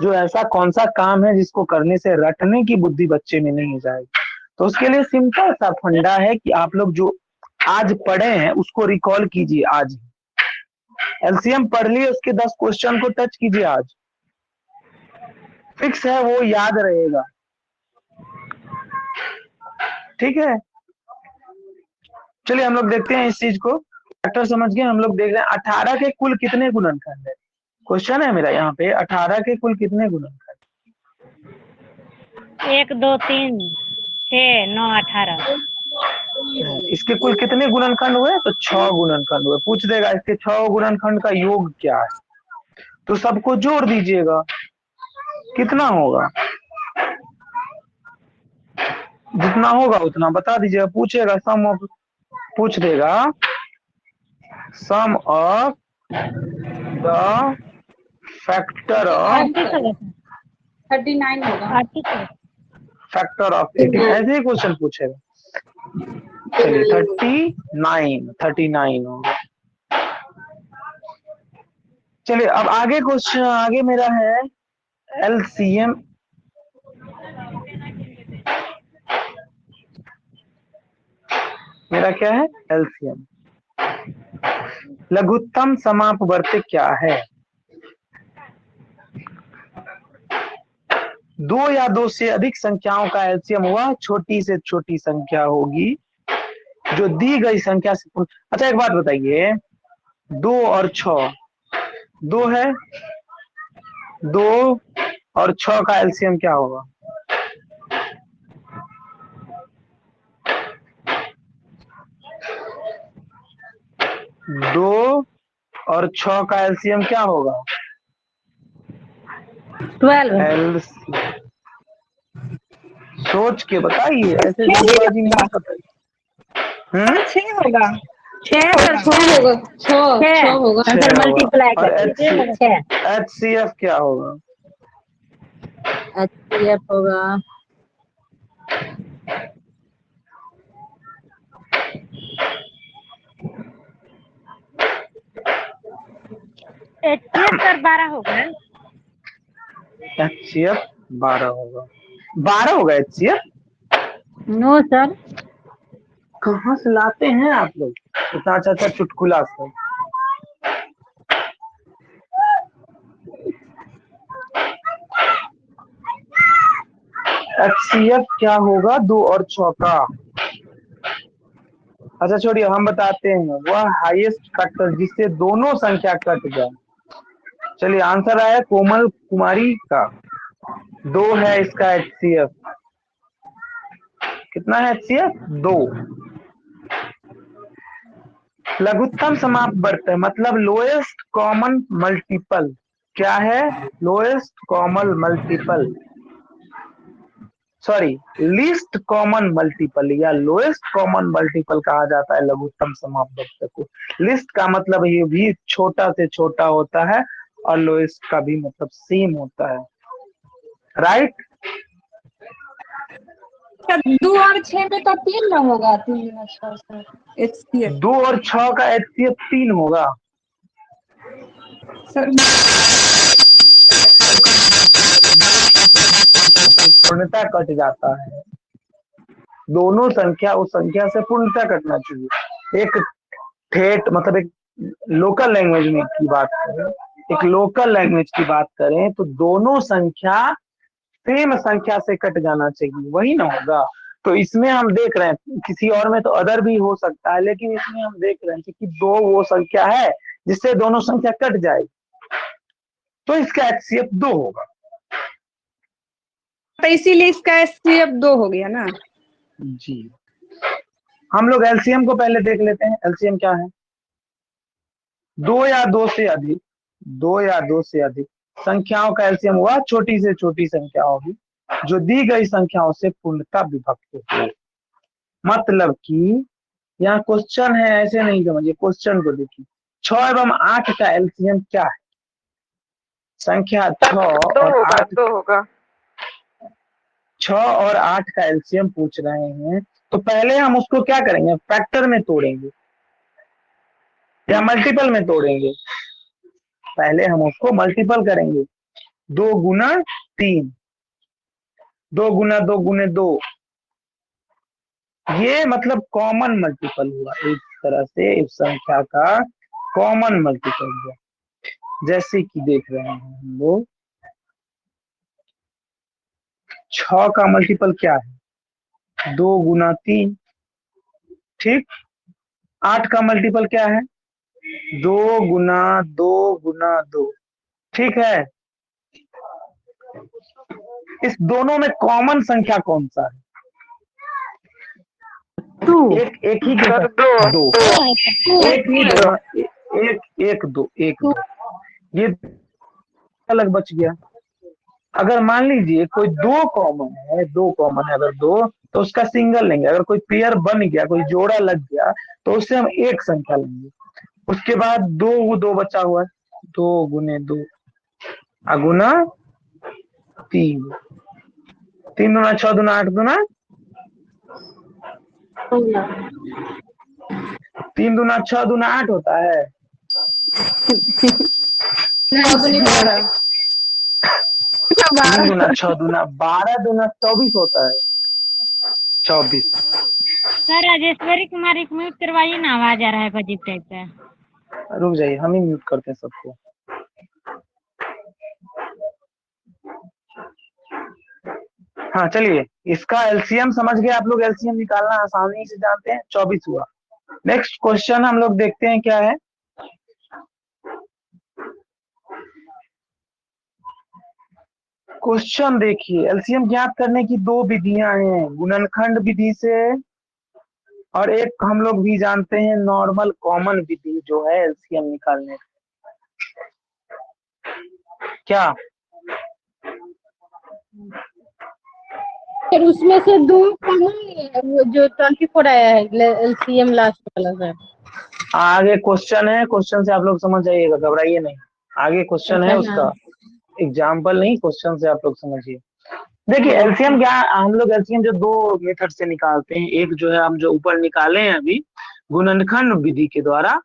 जो ऐसा कौन सा काम है जिसको करने से रटने की बुद्धि बच्चे में नहीं जाएगी। तो उसके लिए सिंपल सा फंडा है कि आप लोग जो आज पढ़े हैं उसको रिकॉल कीजिए। आज एलसीएम पढ़ लिए, उसके 10 क्वेश्चन को टच कीजिए आज, फिक्स है वो याद रहेगा। ठीक है, चलिए हम लोग देखते हैं इस चीज को। फैक्टर समझ गए, हम लोग देख रहे हैं 18 के कुल कितने गुणनखंड है। क्वेश्चन है मेरा यहाँ पे, 18 के कुल कितने गुणनखंड? 1 2 3 6 9 18। इसके कुल कितने गुणनखंड हुए? तो 6 गुणनखंड हुए। पूछ देगा इसके 6 गुणनखंड का योग क्या है, तो सबको जोड़ दीजिएगा, कितना होगा, जितना होगा उतना बता दीजिएगा। पूछेगा सम ऑफ, पूछ देगा सम ऑफ द फैक्टर ऑफ 39 होगा। फैक्टर ऑफ 18, ऐसे ही क्वेश्चन पूछेगा। चलिए 39 होगा। चलिए अब आगे क्वेश्चन, आगे मेरा है एलसीएम। मेरा क्या है? एलसीएम। लघुत्तम समापवर्ती क्या है? 2 या 2 से अधिक संख्याओं का एलसीएम वह छोटी से छोटी संख्या होगी जो दी गई संख्या से। अच्छा एक बात बताइए, 2 और 6, 2 है, 2 और 6 का एलसीएम क्या होगा? दो और 6 का एलसीएम क्या होगा? 12। सोच के बताइए, ऐसे जल्दबाजी नहीं बताइए। 6 होगा। 6 6 होगा, 6 होगा। आंसर मल्टीप्लाई और कर 6 HCF क्या होगा? HCF होगा 12 होगा। HCF 12 होगा। 12 होगा HCF? नो सर, कहाँ से लाते हैं आप लोग इतना अच्छा चुटकुला सब? HCF क्या होगा 2 और 6 का? अच्छा छोड़िए, हम बताते हैं। वह हाईएस्ट फैक्टर जिससे दोनों संख्या कट जाए। चलिए, आंसर आया कोमल कुमारी का 2 है इसका HCF। कितना है HCF? 2। लघुत्तम समाप्त वर्त मतलब लोएस्ट कॉमन मल्टीपल क्या है? Lowest common multiple, sorry, least common multiple या लोएस्ट कॉमन मल्टीपल कहा जाता है लघुत्तम समाप्त वर्त को। लिस्ट का मतलब ये भी छोटा से छोटा होता है और लोएस्ट का भी मतलब सेम होता है, राइट? 2 और 6 में तो 3 ना होगा, 3 और 6 से HCF 2 और 6 का HCF 3 होगा। सर। पूर्णता कट जाता है, दोनों संख्या उस संख्या से पूर्णता कटना चाहिए। एक ठेठ मतलब एक लोकल लैंग्वेज में की बात करें, एक लोकल लैंग्वेज की बात करें तो दोनों संख्या सेम संख्या से कट जाना चाहिए, वही ना होगा। तो इसमें हम देख रहे हैं, किसी और में तो अदर भी हो सकता है, लेकिन इसमें हम देख रहे हैं कि 2 वो संख्या है जिससे दोनों संख्या कट जाए, तो इसका HCF 2 होगा। तो इसीलिए इसका HCF 2 हो गया ना। जी, हम लोग एलसीएम को पहले देख लेते हैं। एलसीएम क्या है? 2 या 2 से अधिक, 2 या 2 से अधिक संख्याओं का एलसीएम हुआ छोटी से छोटी संख्या होगी जो दी गई संख्याओं से पूर्णतः विभक्त हो। मतलब कि यहाँ क्वेश्चन है, ऐसे नहीं समझिए, क्वेश्चन को देखिए। 6 एवं 8 का एलसीएम क्या है? संख्या 6 और 8, 2 होगा। 6 और 8 का एलसीएम पूछ रहे हैं, तो पहले हम उसको क्या करेंगे? फैक्टर में तोड़ेंगे या मल्टीपल में तोड़ेंगे? पहले हम उसको मल्टीपल करेंगे। 2 गुना 3, 2 गुना 2 गुने 2, ये मतलब कॉमन मल्टीपल हुआ। एक तरह से इस संख्या का कॉमन मल्टीपल हुआ, जैसे कि देख रहे हैं हम लोग 6 का मल्टीपल क्या है? 2 गुना 3, ठीक। 8 का मल्टीपल क्या है? 2 गुना 2 गुना 2, ठीक है। इस दोनों में कॉमन संख्या कौन सा है? 2 एक ही के साथ 2, एक ही दो, एक 2, एक 2, ये अलग बच गया। अगर मान लीजिए कोई 2 कॉमन है, 2 कॉमन है, अगर 2 तो उसका सिंगल लेंगे। अगर कोई पेयर बन गया, कोई जोड़ा लग गया, तो उससे हम एक संख्या लेंगे। उसके बाद 2 बचा हुआ है, 2 गुने 2 गुना 3, 3 दूना 6 दूना 8 दूना 3 दूना 6 दूना 8 होता है। 3 दूना 6 दूना 12 दूना 24 होता है, 24। सर राजेश्वरी कुमारी को म्यूट करवाइए ना, आवाज आ रहा है अजीब टाइप का। रुक जाइए, हम ही म्यूट करते हैं सबको। हाँ चलिए, इसका एलसीएम समझ गए आप लोग? एलसीएम निकालना आसानी से जानते हैं, 24 हुआ। नेक्स्ट क्वेश्चन हम लोग देखते हैं क्या है। क्वेश्चन देखिए, एलसीएम ज्ञात करने की दो विधियां हैं, गुणनखंड विधि से और एक हम लोग भी जानते हैं नॉर्मल कॉमन विधि जो है एलसीएम निकालने की। क्या फिर उसमें से दो कॉमन लिए हैं, वो जो 24 आया है एलसीएम लास्ट वाला सर। आगे क्वेश्चन है, क्वेश्चन से आप लोग समझ जाइएगा, घबराइए नहीं। आगे क्वेश्चन है अच्छा हाँ। उसका, एग्जाम्पल नहीं, क्वेश्चन से आप लोग समझिए। देखिए एलसीएम क्या, हम लोग एलसीएम जो दो मेथड से निकालते हैं, एक जो है हम जो ऊपर निकाले हैं अभी गुणनखंड विधि के द्वारा,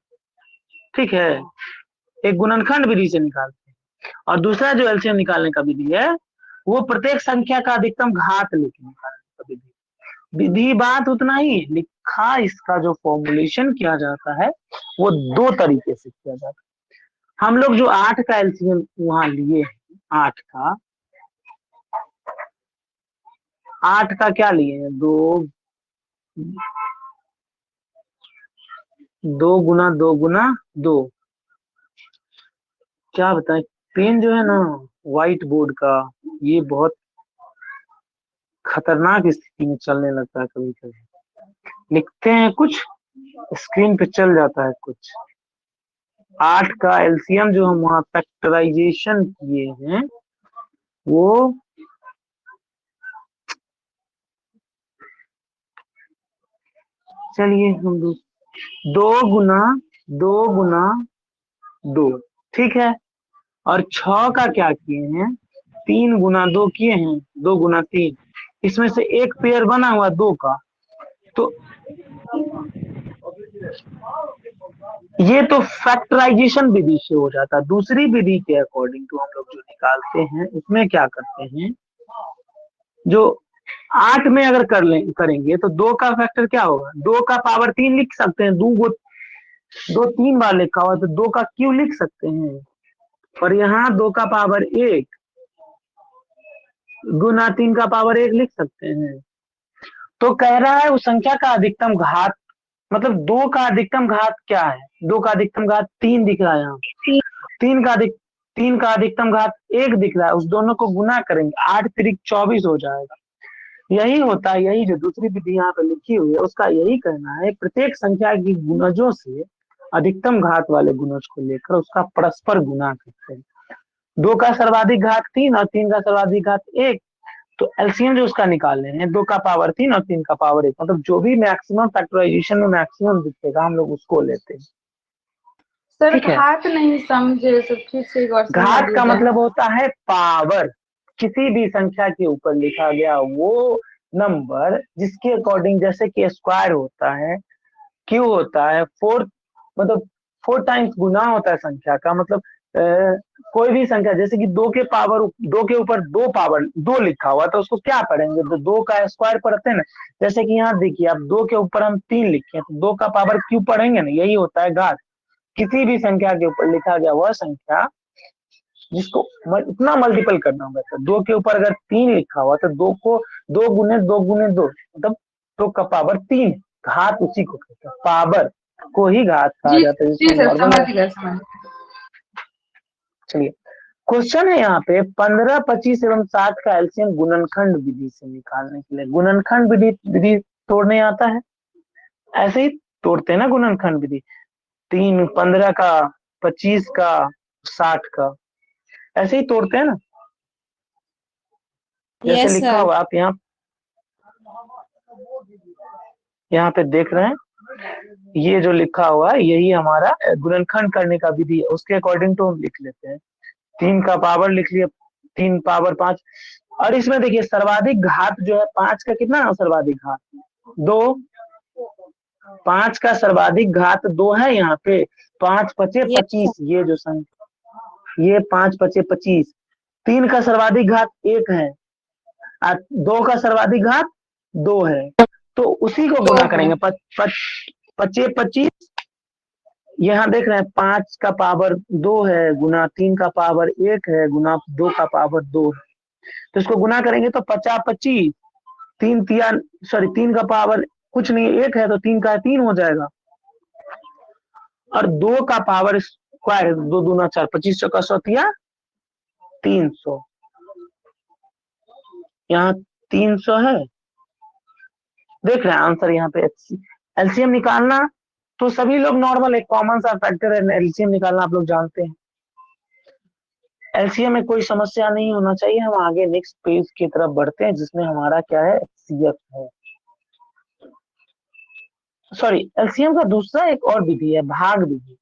ठीक है, एक गुणनखंड विधि से निकालते हैं, और दूसरा जो एलसीएम निकालने का विधि है वो प्रत्येक संख्या का अधिकतम घात लेके निकालने का विधि। विधि बात उतना ही, लिखा इसका जो फॉर्मुलेशन किया जाता है वो दो तरीके से किया जाता है। हम लोग जो 8 का एलसीएम वहां लिए हैं, 8 का क्या लिए हैं, दो गुना दो, क्या बताएं, पेन जो है ना व्हाइट बोर्ड का, ये बहुत खतरनाक स्थिति में चलने लगता है, कभी कभी लिखते हैं कुछ स्क्रीन पे चल जाता है कुछ। 8 का एलसीएम जो हम वहां फैक्टराइजेशन किए हैं वो चलिए हम दो गुना दो, ठीक है, और 6 का क्या किए हैं, 3 गुना 2 किए हैं, 2 गुना 3, इसमें से एक पेयर बना हुआ 2 का, तो ये तो फैक्टराइजेशन विधि से हो जाता है। दूसरी विधि के अकॉर्डिंग तो हम लोग जो निकालते हैं उसमें क्या करते हैं, जो 8 में अगर करेंगे तो 2 का फैक्टर क्या होगा, 2 का पावर 3 लिख सकते हैं, 2 3 बार लिखा हुआ तो 2 का क्यू लिख सकते हैं, और यहाँ 2 का पावर 1 गुना 3 का पावर 1 लिख सकते हैं। तो कह रहा है उस संख्या का अधिकतम घात, मतलब 2 का अधिकतम घात क्या है, 2 का अधिकतम घात 3 दिख रहा है यहाँ, 3 का अधिकतम घात 1 दिख रहा है, उस दोनों को गुना करेंगे, 8 त्रिक 24 हो जाएगा। यही होता है, यही जो दूसरी विधि यहाँ पे लिखी हुई है उसका यही कहना है, प्रत्येक संख्या की गुणजों से अधिकतम घात वाले गुणज को लेकर उसका परस्पर गुना करते हैं। 2 का सर्वाधिक घात 3 और 3 का सर्वाधिक घात 1, तो एलसीएम जो उसका निकालने हैं 2 का पावर 3 और 3 का पावर 1, मतलब जो भी मैक्सिमम फैक्टराइजेशन में मैक्सिमम दिखेगा हम लोग उसको लेते हैं। सर ठीक है, घात नहीं समझे, सब फिर से एक बार समझा घात का दीजिए। मतलब होता है पावर, किसी भी संख्या के ऊपर लिखा गया वो नंबर जिसके अकॉर्डिंग, जैसे कि स्क्वायर होता है, क्यू होता है, 4 मतलब 4 टाइम्स गुना होता है संख्या का, मतलब कोई भी संख्या जैसे कि 2 के ऊपर 2 पावर 2 लिखा हुआ तो उसको क्या पढ़ेंगे, तो 2 का स्क्वायर पढ़ते हैं ना। जैसे कि यहाँ देखिए आप 2 के ऊपर हम 3 लिखे हैं तो 2 का पावर क्यू पढ़ेंगे ना, यही होता है घात। किसी भी संख्या के ऊपर लिखा गया वह संख्या जिसको इतना मल्टीपल करना होगा, तो 2 के ऊपर अगर 3 लिखा हुआ तो 2 को 2 गुने 2 गुने 2, मतलब 2 का पावर 3, घात उसी को कहते हैं, पावर को ही घात कहा जाता है। जी सर, समझ गया समझ। चलिए क्वेश्चन है यहाँ पे 15, 25 एवं 60 का एलसीएम गुणनखंड विधि से निकालने के लिए। गुणनखंड विधि तोड़ने आता है, ऐसे ही तोड़ते हैं ना गुणनखंड विधि, 3, 15 का, 25 का, 60 का, ऐसे ही तोड़ते हैं ना, जैसे लिखा हुआ आप यहाँ पे देख रहे हैं, ये जो लिखा हुआ है यही हमारा गुणनखंड करने का विधि है, उसके अकॉर्डिंग तो हम लिख लेते हैं। 3 का पावर लिख लिया, 3 पावर 5, और इसमें देखिए सर्वाधिक घात जो है 5 का कितना है, सर्वाधिक घात 2, 5 का सर्वाधिक घात 2 है यहाँ पे, 5 पचे 25, ये जो संख्या, ये 5 पचे 25, 3 का सर्वाधिक घात 1 है, 2 का सर्वाधिक घात 2 है, तो उसी को गुना करेंगे, पचे 25, यहाँ देख रहे हैं 5 का पावर 2 है गुना 3 का पावर 1 है गुना 2 का पावर 2 है, तो इसको गुना करेंगे तो 50 25, 3 का पावर कुछ नहीं 1 है तो 3 का 3 हो जाएगा, और 2 का पावर स्क्वायर 2 दूना 4, 25 चौका 100 300, यहाँ 300 है, देख रहे हैं आंसर यहाँ पे। एलसीएम निकालना तो सभी लोग नॉर्मल, एक कॉमन सा फैक्टर है एलसीएम निकालना, आप लोग जानते हैं। एलसीएम में कोई समस्या नहीं होना चाहिए। हम आगे नेक्स्ट पेज की तरफ बढ़ते हैं जिसमें हमारा क्या है, एचसीएफ है। सॉरी, एलसीएम का दूसरा एक और विधि है, भाग विधि।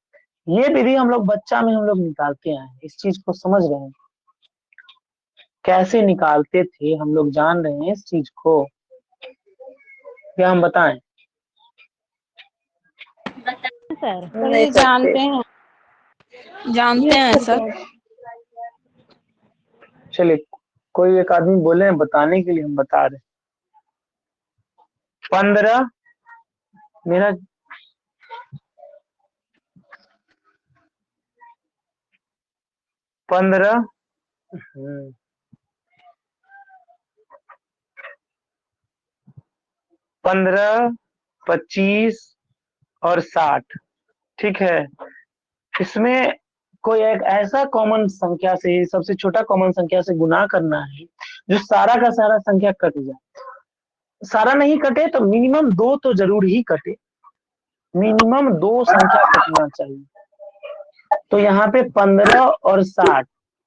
ये विधि हम लोग बच्चा में हम लोग निकालते हैं, इस चीज को समझ रहे हैं कैसे निकालते थे, हम लोग जान रहे हैं इस चीज को, क्या हम बताएं? सर नहीं जानते हैं। जानते हैं सर। चलिए, कोई एक आदमी बोले हैं बताने के लिए, हम बता रहे। 15 मेरा 15 15, 25 और 60, ठीक है। इसमें कोई एक ऐसा कॉमन संख्या से, सबसे छोटा कॉमन संख्या से गुना करना है जो सारा का सारा संख्या कट जाए। सारा नहीं कटे तो मिनिमम 2 तो जरूर ही कटे, मिनिमम 2 संख्या कटना चाहिए। तो यहाँ पे 15 और 60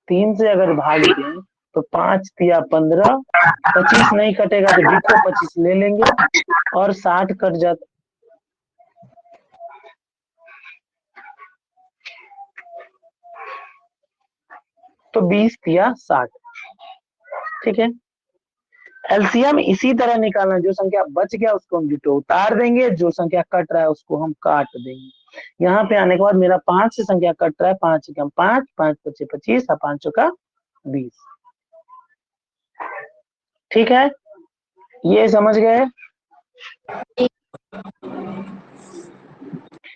3 से अगर भाग दें तो 5 तिया 15, 25 नहीं कटेगा तो डिट्टो 25 ले लेंगे और 60 कट जाता। तो 20 तिया 60, ठीक है। एलसीएम इसी तरह निकालना, जो संख्या बच गया उसको हम डिट्टो उतार देंगे, जो संख्या कट रहा है उसको हम काट देंगे। यहाँ पे आने के बाद मेरा 5 से संख्या कट रहा है, 5 का 5, 5 पचे 25 और 5 का 20, ठीक है। ये समझ गए?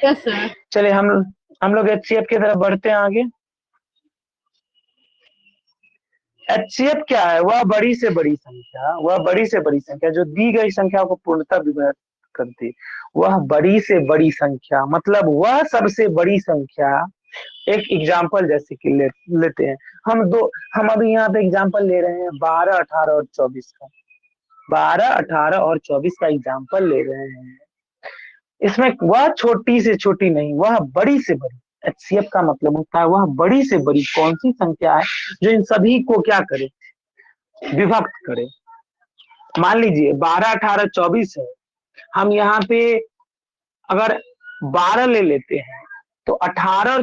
Yes sir. चलिए हम लोग एचसीएफ की तरफ बढ़ते हैं आगे। एचसीएफ क्या है? वह बड़ी से बड़ी संख्या, वह बड़ी से बड़ी संख्या जो दी गई संख्या को पूर्णतः विभाजित करती है। वह बड़ी से बड़ी संख्या मतलब वह सबसे बड़ी संख्या। एक एग्जांपल जैसे कि लेते हैं हम अभी यहाँ पे एग्जांपल ले रहे हैं 12, 18 और 24 का। 12, 18 और 24 का एग्जांपल ले रहे हैं। इसमें वह छोटी से छोटी नहीं, वह बड़ी से बड़ी। एचसीएफ का मतलब होता है वह बड़ी से बड़ी कौन सी संख्या है जो इन सभी को क्या करे, विभक्त करे। मान लीजिए 12, 18, 24 है, हम यहाँ पे अगर 12 ले लेते हैं तो 18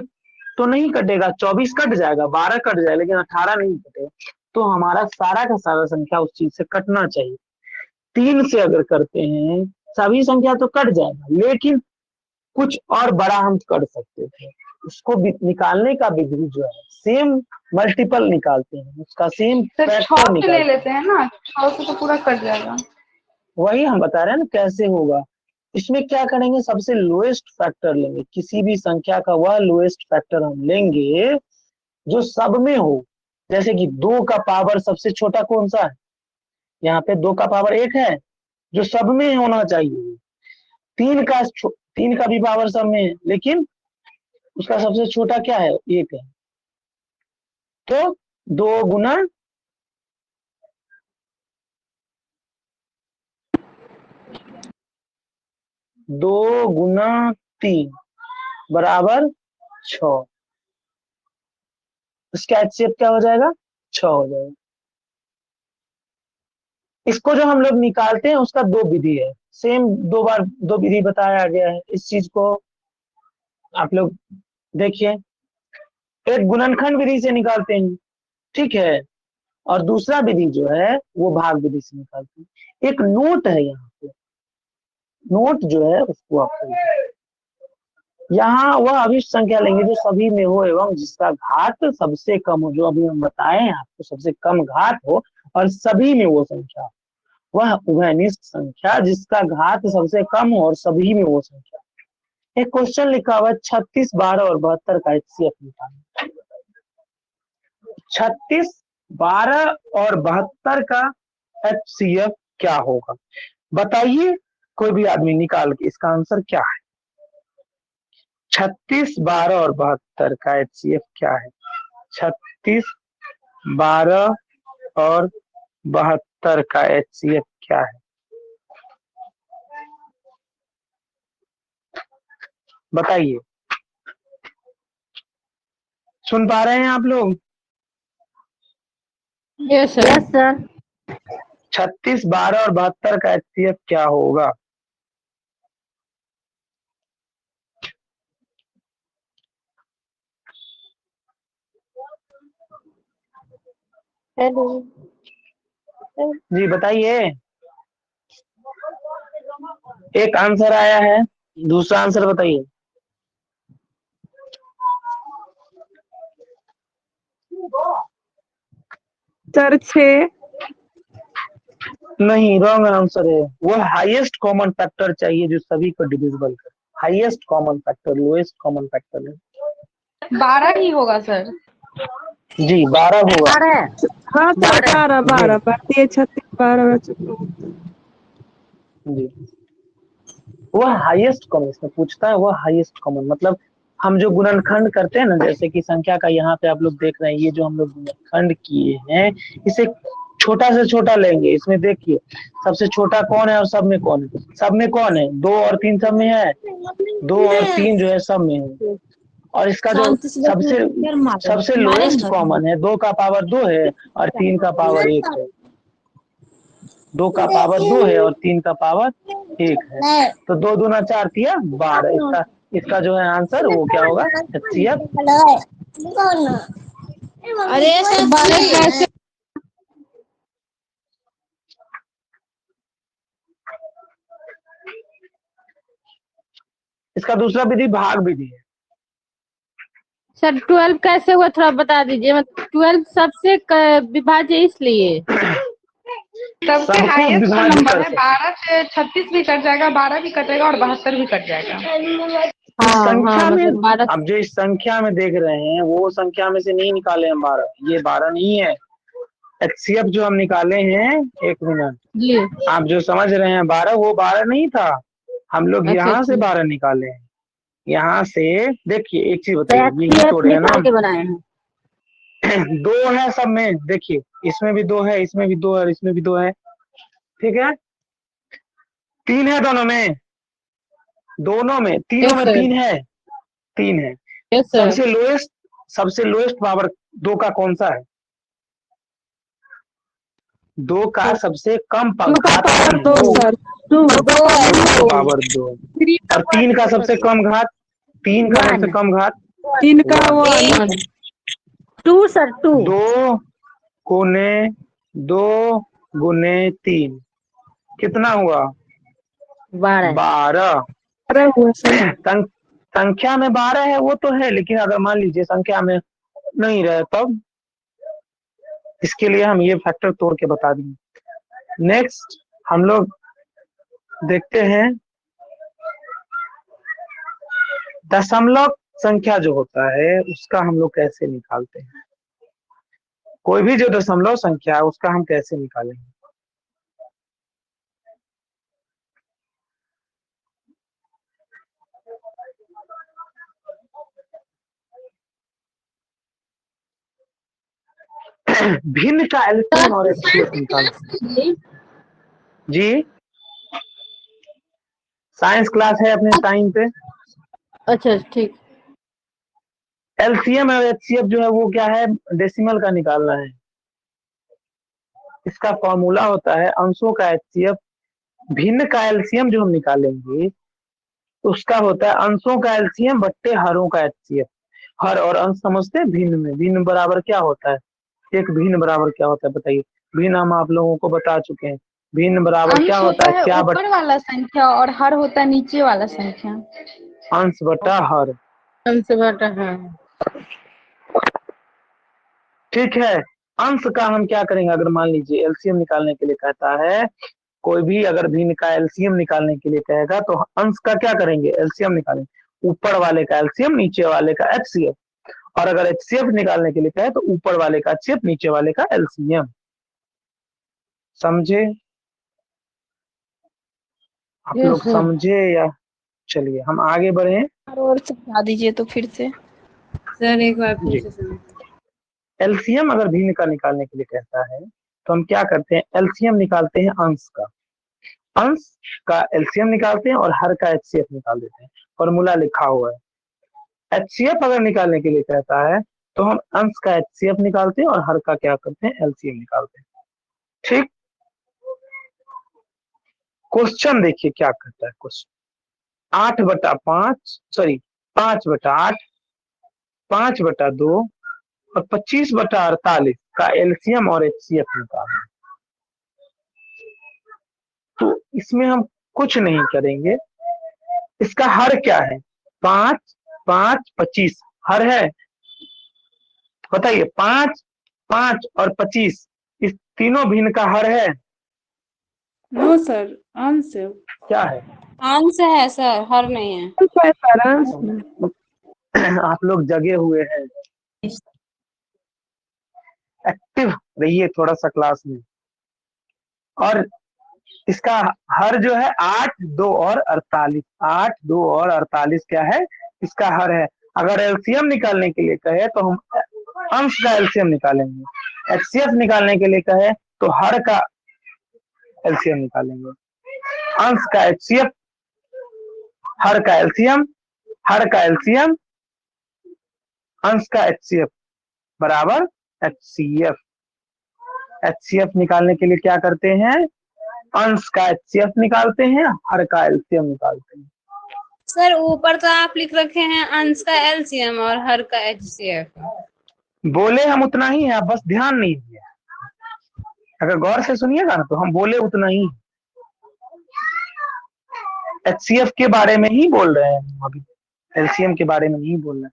तो नहीं कटेगा, 24 कट जाएगा, 12 कट जाएगा, लेकिन 18 नहीं कटेगा। तो हमारा सारा का सारा संख्या उस चीज से कटना चाहिए। 3 से अगर करते हैं सभी संख्या तो कट जाएगा, लेकिन कुछ और बड़ा हम कर सकते थे। उसको निकालने का विधि जो है सेम मल्टीपल निकालते हैं, उसका सेम सर 6 फैक्टर से ले निकालते हैं। लेते हैं ना, 6 से तो पूरा कट जाएगा। वही हम बता रहे हैं ना कैसे होगा। इसमें क्या करेंगे, सबसे लोएस्ट फैक्टर लेंगे, किसी भी संख्या का वह लोएस्ट फैक्टर हम लेंगे जो सब में हो। जैसे कि 2 का पावर सबसे छोटा कौन सा है, यहाँ पे 2 का पावर 1 है जो सब में होना चाहिए। 3 का भी पावर सब में है, लेकिन उसका सबसे छोटा क्या है, 1 है। तो 2 गुना 2 गुना 3 बराबर 6। इसका एचसीएफ क्या हो जाएगा, 6 हो जाएगा। इसको जो हम लोग निकालते हैं उसका 2 विधि है, सेम 2 बार 2 विधि बताया गया है। इस चीज को आप लोग देखिए, एक गुणनखंड विधि से निकालते हैं, ठीक है, और दूसरा विधि जो है वो भाग विधि से निकालते हैं। एक नोट है यहाँ पे, नोट जो है उसको आप यहाँ वह अभिष्ट संख्या लेंगे जो सभी में हो एवं जिसका घात सबसे कम हो, जो अभी हम बताए हैं आपको, सबसे कम घात हो और सभी में वो संख्या, वह उभयनिष्ठ संख्या जिसका घात सबसे कम हो और सभी में वो संख्या। एक क्वेश्चन लिखा हुआ है 36, 12 और 72 का एचसीएफ निकालना। 36, 12 और 72 का एचसीएफ क्या होगा बताइए, कोई भी आदमी निकाल के इसका आंसर क्या है। 36, 12 और 72 का एचसीएफ क्या है? 36, 12 और 72 का HCF क्या है? बताइए, सुन पा रहे हैं आप लोग? Yes sir. Yes sir. 36, 12 और 72 का HCF क्या होगा? हेलो। जी बताइए। एक आंसर आया है, दूसरा आंसर बताइए। सर 6। नहीं, रॉन्ग आंसर है। वो हाईएस्ट कॉमन फैक्टर चाहिए जो सभी को डिविजिबल करे। Highest common factor, lowest common factor है। 12 ही होगा सर। जी 12 होगा। 12। हाँ सर 12 12 बढ़ती है 36 12 जी वो हाईएस्ट कॉमन, इसमें पूछता है वो हाईएस्ट कॉमन, मतलब हम जो गुणनखंड करते हैं ना, जैसे कि संख्या का यहाँ पे आप लोग देख रहे हैं, ये जो हम लोग गुणनखंड किए हैं, इसे छोटा से छोटा लेंगे। इसमें देखिए सबसे छोटा कौन है और सब में कौन है? सब में कौन है? 2 और 3 सब में है, 2 और 3 जो है सब में है। और इसका जो सबसे सबसे लोएस्ट कॉमन है, 2 का पावर 2 है और 3 का पावर 1 है। 2 का पावर 2 है और 3 का पावर 1 है। तो 2 दूना 4 तिया 12। इसका जो है आंसर वो क्या होगा? HCF। अरे सर 12 कैसे? इसका दूसरा विधि भाग विधि है। सर 12 कैसे हुआ थोड़ा बता दीजिए। मतलब 12 सबसे विभाज्य इसलिए। सबसे सबको हाईएस्ट विभाजित नंबर कर है। सकते। 12 से 36 भी कट जाएगा, 12 भी कट जाएगा और 72 भी कट जाएगा। इस हाँ संख्या में मतलब 12। आप जो इस संख्या में देख रहे हैं वो संख्या में से नहीं निकाले हम 12, ये 12 नहीं है। HCF जो हम निकाले हैं, एक मिनट, जी आप जो समझ रहे हैं 12, वो 12 नहीं था। हम लोग अच्छा यहाँ से अच्छा। 12 निकाले हैं। यहाँ से देखिए एक चीज तो बताइए, यही HCF तोड़े है ना निकाल के बनाए हैं। 2 है सब में, देखिए इसमें भी 2 है, इसमें भी 2 है और इसमें भी 2 है, ठीक है। 3 है दोनों में, दोनों में, तीनों यस में सर। 3 है, 3 है। Yes sir. सबसे लोएस्ट पावर 2 का कौन सा है? 2 का सबसे कम घात कौन है? 2 सर 2 पावर 2। और 3 का सबसे कम घात, 3 का सबसे 1। कम घात 3 का 1। 1 2 सर 2। 2 गुने 2 गुने 3 कितना हुआ? 12। 12। हुआ सर। संख्या में 12 है वो तो है, लेकिन अगर मान लीजिए संख्या में नहीं रहे तब, इसके लिए हम ये फैक्टर तोड़ के बता देंगे। नेक्स्ट हम लोग देखते हैं दशमलव संख्या जो होता है उसका हम लोग कैसे निकालते हैं। कोई भी जो दशमलव संख्या है उसका हम कैसे निकालेंगे? भिन्न का एलसीएम और एचसीएफ निकालते हैं। जी साइंस क्लास है अपने टाइम पे। अच्छा ठीक। एलसीएम और एचसीएफ जो है वो क्या है? डेसिमल का निकालना है। इसका फॉर्मूला होता है अंशों का एचसीएफ, भिन्न का एलसीएम जो हम निकालेंगे उसका होता है अंशों का एलसीएम बट्टे हरों का एचसीएफ। हर और अंश समझते हैं भिन्न में। भिन्न बराबर क्या होता है? एक भिन्न बराबर क्या होता है बताइए? भिन्न हम आप लोगों को बता चुके हैं। भिन्न बराबर क्या अंश होता होता है? है क्या ऊपर वाला संख्या और हर होता है नीचे वाला संख्या। अंश बटा हर। हमसे बटा हाँ। ठीक है। अंश का हम क्या करेंगे? अगर मान लीजिए एलसीएम निकालने के लिए कहता है, कोई भी अगर भिन्न का एलसीएम निकालने के लिए कहेगा तो अंश का क्या करेंगे? एलसीएम निकालेंगे। ऊपर वाले का एलसीएम, नीचे वाले का एचसीएफ। और अगर एचसीएफ निकालने के लिए कहे तो ऊपर वाले का एचसीएफ, नीचे वाले का एलसीएम। समझे आप यस लोग? सर। समझे या? चलिए हम आगे बढ़े। और समझा दीजिए तो फिर से। सर एक बार फिर जी से सुनो। एलसीएम अगर भिन्न का निकालने के लिए कहता है तो हम क्या करते हैं, एलसीएम निकालते हैं अंश का एलसीएम निकालते हैं और हर का एचसीएफ निकाल देते हैं। फॉर्मूला लिखा हुआ है। एचसीएफ अगर निकालने के लिए कहता है तो हम अंश का एचसीएफ निकालते हैं और हर का क्या करते हैं, एलसीएम निकालते हैं। ठीक, क्वेश्चन देखिए क्या करता है। क्वेश्चन 8/5 सॉरी 5/8, 5/2 और 25/48 का एलसीएम और एचसीएफ निकालना। तो इसमें हम कुछ नहीं करेंगे, इसका हर क्या है, 5 5 25 हर है। बताइए 5 5 और 25 इस तीनों भिन्न का हर है? नो सर, अंश है। क्या है? अंश है सर, हर नहीं है। अंश है सर, अंश है। आप लोग जगे हुए हैं, एक्टिव रहिए थोड़ा सा क्लास में। और इसका हर जो है 8 2 और 48, 8 2 और 48 क्या है, इसका हर है। अगर एलसीएम निकालने के लिए कहे तो हम अंश का एलसीएम निकालेंगे, एचसीएफ निकालने के लिए कहे तो हर का एलसीएम निकालेंगे। अंश का एचसीएफ, हर का एलसीएम, हर का एलसीएम, अंश का एचसीएफ बराबर एचसीएफ। एचसीएफ निकालने के लिए क्या करते हैं, अंश का एचसीएफ निकालते हैं, हर का एलसीएम निकालते हैं। सर ऊपर तो आप लिख रखे हैं अंश का एलसीएम और हर का एचसीएफ। बोले हम उतना ही है, आप बस ध्यान नहीं दिया। अगर गौर से सुनिएगा ना तो हम बोले उतना ही, एचसीएफ के बारे में ही बोल रहे हैं हम अभी, एलसीएम के बारे में नहीं बोल रहे हैं।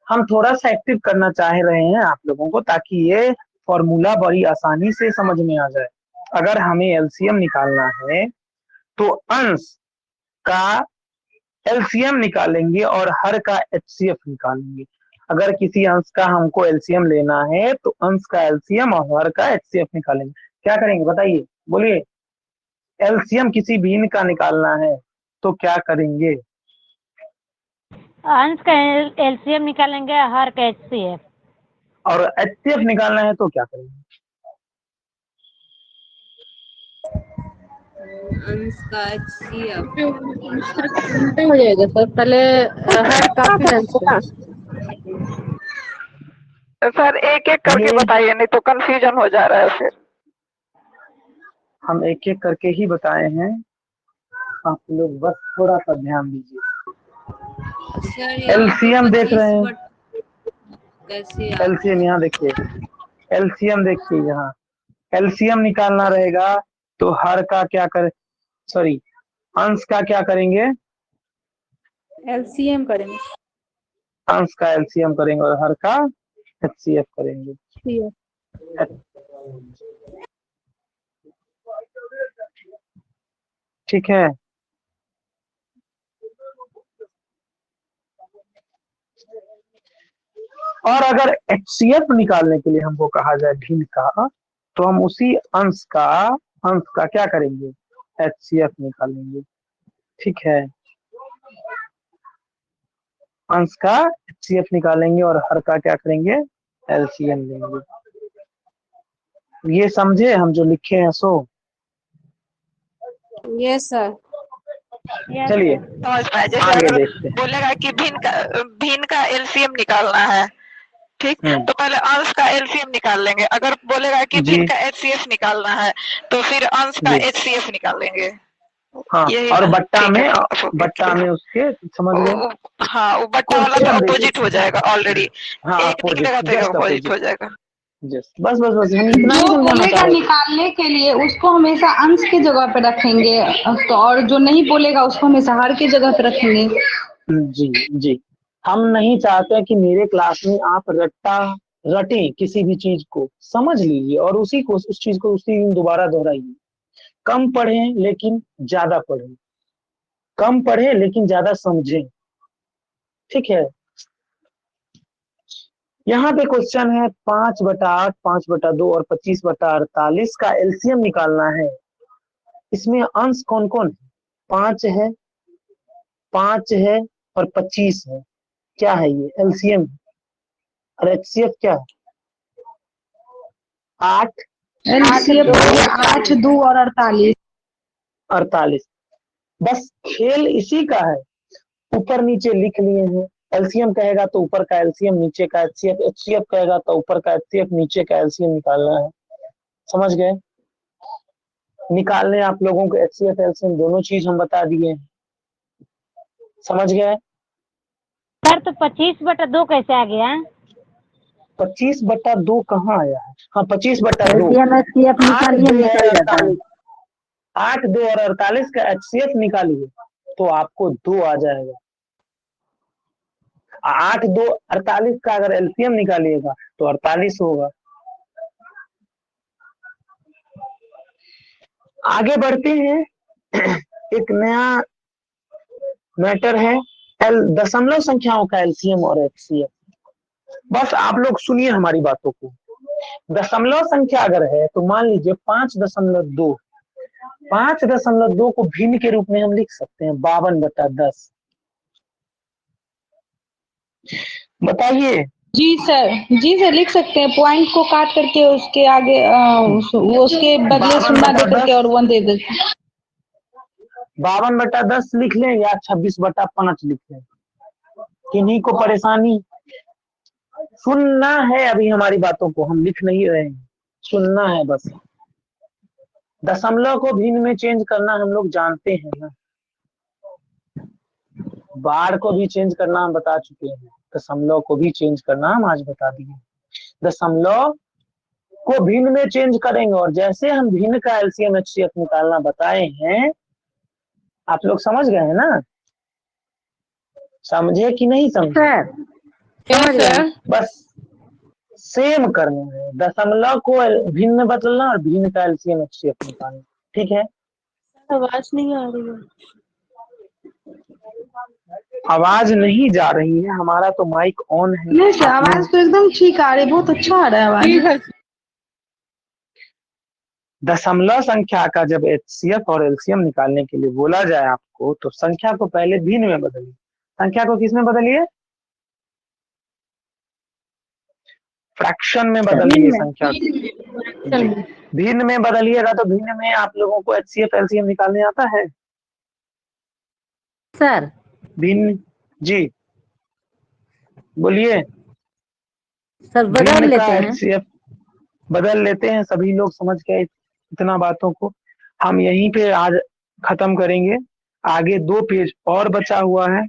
हम थोड़ा सा एक्टिव करना चाह रहे हैं आप लोगों को, ताकि ये फॉर्मूला बड़ी आसानी से समझ में आ जाए। अगर हमें एलसीएम निकालना है तो अंश का एलसीएम निकालेंगे और हर का एचसीएफ निकालेंगे। अगर किसी अंश का हमको एलसीएम लेना है तो अंश का एलसीएम और हर का एचसीएफ निकालेंगे। क्या करेंगे बताइए, बोलिए। एलसीएम किसी भिन्न का निकालना है तो क्या करेंगे? अंश का एलसीएम निकालेंगे, हर का एचसीएफ। और एचसीएफ निकालना है तो क्या करेंगे? अंश का एचसीएफ हो जाएगा सर, पहले हर का फिर अंश का। सर एक एक करके बताइए, नहीं तो कंफ्यूजन हो जा रहा है फिर। हम एक एक करके ही बताए हैं, आप लोग बस थोड़ा सा ध्यान दीजिए। एलसीएम देख रहे हैं, एलसीएम यहाँ देखिए, एलसीएम देखिए यहाँ, एलसीएम निकालना रहेगा तो हर का क्या कर, सॉरी अंश का क्या करेंगे, एलसीएम करेंगे। अंश का एलसीएम करेंगे और हर का एचसीएफ करेंगे। ठीक है, और अगर एचसीएफ निकालने के लिए हमको कहा जाए भिन्न का, तो हम उसी अंश का क्या करेंगे, एचसीएफ निकालेंगे। ठीक है, अंश का एचसीएफ निकालेंगे और हर का क्या करेंगे, एलसीएम लेंगे। ये समझे हम जो लिखे हैं सो? Yes sir. चलिए समझ पाए। जैसे आगे अगर देखते हैं। बोलेगा कि भिन्न का एलसीएम निकालना है, ठीक, तो पहले अंश का एलसीएम निकाल लेंगे। अगर बोलेगा कि भिन्न का एचसीएफ निकालना है तो फिर अंश का एचसीएफ निकाल लेंगे। हाँ, और बट्टा में उसके समझ गए। हाँ, वो बट्टा वाला तो अपोजिट हो जाएगा ऑलरेडी। हाँ, एक निकलेगा तो एक अपोजिट हो जाएगा। बस हम इतना ही जो समझाना बोलेगा चाह रहे थे। निकालने के लिए उसको हमेशा अंश की जगह पे रखेंगे, तो और जो नहीं बोलेगा उसको हमेशा हर की जगह पे रखेंगे। जी जी, हम नहीं चाहते कि मेरे क्लास में आप रटें, किसी भी चीज को समझ लीजिए और उस चीज को उसी दिन दोबारा दोहराइए। कम पढ़ें लेकिन ज्यादा पढ़ें, कम पढ़ें लेकिन ज्यादा समझें। ठीक है, यहाँ पे क्वेश्चन है 5/8, 5/2 और 25/48 का एलसीएम निकालना है। इसमें अंश कौन कौन है? 5 है, 5 है और 25 है। क्या है ये? एलसीएम। और एचसीएफ क्या है? 8 एलसीएम 8, 2 और 48। 48। बस खेल इसी का है, ऊपर नीचे लिख लिए हैं। एलसीएम कहेगा तो ऊपर का एलसीएम, नीचे का एचसीएफ, एचसीएफ कहेगा तो ऊपर का एचसीएफ, नीचे का एलसीएम निकालना है। समझ गए? निकालने आप लोगों को एचसीएफ एलसीएम दोनों चीज हम बता दिए हैं। समझ गए? सर तो 25/2 कैसे आ गया? 25/2 कहाँ आया है? हाँ 25/2। एलसीएम एचसीएफ 8, निकालिए 2 और निकल जाता है। 48, 8, 2 और 48 का एचसीएफ निकालिए तो आपको 2 आ जाएगा। 8, 2, 48 का अगर एलसीएम निकालिएगा तो 48 होगा। आगे बढ़ते हैं। एक नया मैटर है दशमलव संख्याओं का एलसीएम और एचसीएफ। बस आप लोग सुनिए हमारी बातों को। दशमलव संख्या अगर है तो मान लीजिए 5.2, 5.2 को भिन्न के रूप में हम लिख सकते हैं 52/10। बताइए। जी सर लिख सकते हैं। पॉइंट को काट करके उसके आगे वो उसके बदले 0 दे करके और 1 दे देते हैं। 52/10 लिख लें या 26/5 लिख लें, किन्हीं को परेशानी? सुनना है अभी हमारी बातों को, हम लिख नहीं रहे हैं, सुनना है बस। दशमलव को भिन्न में चेंज करना हम लोग जानते हैं ना, बार को भी चेंज करना हम बता चुके हैं, दशमलव को भी चेंज करना हम आज बता दिए। दशमलव को भिन्न में चेंज करेंगे और जैसे हम भिन्न का एलसीएम एचसीएफ निकालना बताए हैं, आप लोग समझ गए हैं ना? समझे कि नहीं समझे? समझ गए। बस सेम करना है, दशमलव को भिन्न बदलना और भिन्न का एलसीएम एचसीएफ निकालना। ठीक है? आवाज नहीं आ रही है। आवाज नहीं जा रही है, हमारा तो माइक ऑन है। नहीं सर, आवाज तो एकदम ठीक आ रही है, बहुत अच्छा आ रहा है आवाज। दशमलव संख्या का जब एचसीएफ और एलसीएम निकालने के लिए बोला जाए आपको, तो संख्या को पहले भिन्न में बदलिए। संख्या को किस में बदलिए? फ्रैक्शन में बदलिए संख्या को। भिन्न में बदलिएगा तो भिन्न में आप लोगों को एचसीएफ एलसीएम निकालने आता है सर? भिन्न जी बोलिए। सर बदल भिन्न लेते का हैं। एचसीएफ बदल लेते हैं, सभी लोग समझ गए इतना बातों को। हम यहीं पे आज खत्म करेंगे, आगे 2 पेज और बचा हुआ है।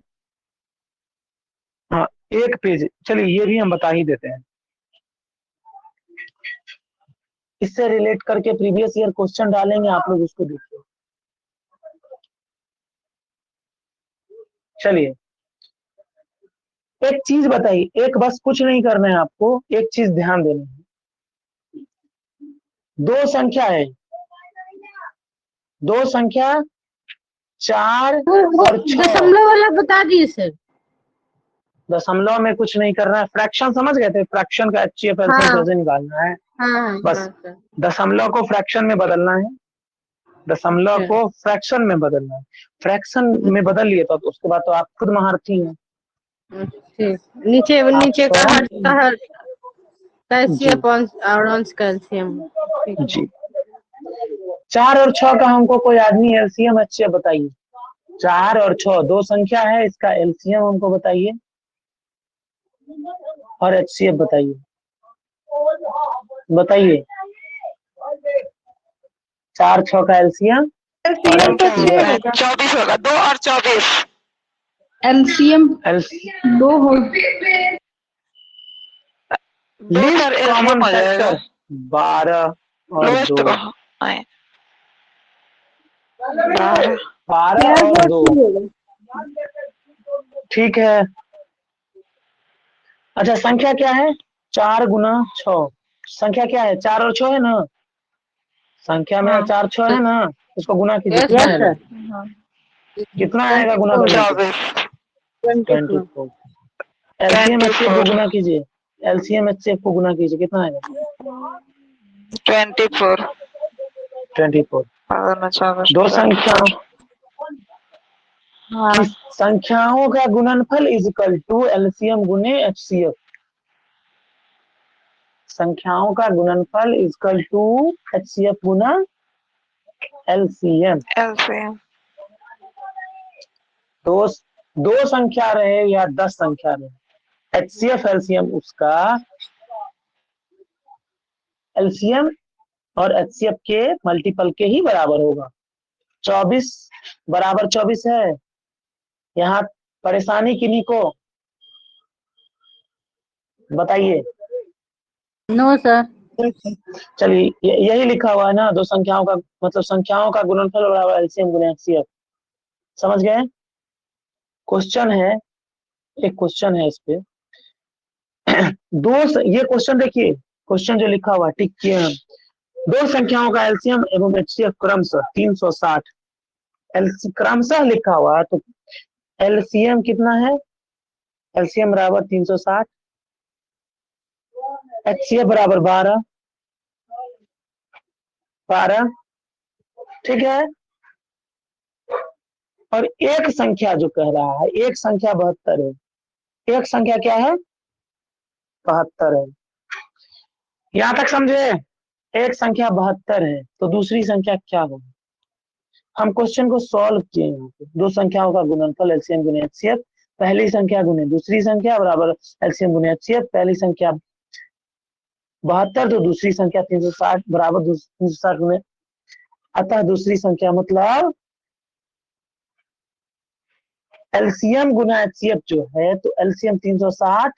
हाँ 1 पेज, चलिए ये भी हम बता ही देते हैं। इससे रिलेट करके प्रीवियस ईयर क्वेश्चन डालेंगे, आप लोग उसको देखिए। चलिए एक चीज बताइए, एक बस कुछ नहीं करना है आपको, एक चीज ध्यान देना है। 2 संख्या है, 2 संख्या 4 और 6। दशमलव वाला बता दिए सर। दशमलव में कुछ नहीं करना है, फ्रैक्शन समझ गए थे? फ्रैक्शन का एचसीएफ एलसीएम कैसे निकालना है? हाँ बस दशमलव को फ्रैक्शन में बदलना है, दशमलव को फ्रैक्शन में बदलना है। फ्रैक्शन में बदल लिए तो उसके बाद तो आप खुद महारथी हैं। नीचे नीचे का कैल्शियम और अंश कैल्शियम जी। 4 और 6 का हमको कोई आदमी एलसीएम एचसीएफ बताइए। 4 और 6 2 संख्या है, इसका एलसीएम हमको बताइए और एचसीएफ बताइए। बताइए 4, 6 का एलसीएम 24 होगा, 2 और 24। एलसीएम 2 हो, लीस्ट कॉमन फैक्टर 12 और 2। 12 और 2 ठीक है। अच्छा संख्या क्या है? 4 गुना 6। संख्या क्या है? 4 और 6 है ना? संख्या में 4 6 है ना? इसको गुना कीजिए, कितना आएगा? कितना आएगा गुना करने? 24। एलसीएम एचसीएफ को गुना कीजिए, एलसीएम एचसीएफ को गुना कीजिए, कितना आएगा? 24। 24। 2 संख्याओं संख्याओं का गुणनफल इज इक्वल टू एलसीएम गुने एचसीएफ। संख्याओं का गुणनफल इक्वल टू HCF गुना LCM। LCM। दो संख्या रहे या 10 संख्या रहे, HCF LCM उसका LCM और HCF के मल्टीपल के ही बराबर होगा। 24 बराबर 24 है। यहाँ परेशानी किन्हीं को बताइए। No sir. चलिए यही लिखा हुआ है ना, दो संख्याओं का मतलब संख्याओं का गुणनफल बराबर LCM गुना HCF। समझ गए? क्वेश्चन है, एक क्वेश्चन है इस पे ये क्वेश्चन देखिए, क्वेश्चन जो लिखा हुआ टिक किए हम। दो संख्याओं का LCM एवं HCF क्रमशः 360 क्रमशः लिखा हुआ है, तो LCM कितना है? LCM बराबर 360, HCF बराबर 12, ठीक है। और एक संख्या जो कह रहा है, एक संख्या 72 है। एक संख्या क्या है? 72 है। यहां तक समझे? एक संख्या 72 है तो दूसरी संख्या क्या होगी? हम क्वेश्चन को सॉल्व किए यहाँ पे। दो संख्याओं का गुणनफल LCM गुने HCF, पहली संख्या गुने दूसरी संख्या बराबर LCM गुने HCF। पहली संख्या 72 तो दूसरी संख्या 360 बराबर 360 गुने, अतः दूसरी संख्या मतलब LCM गुना HCF जो है, तो LCM 360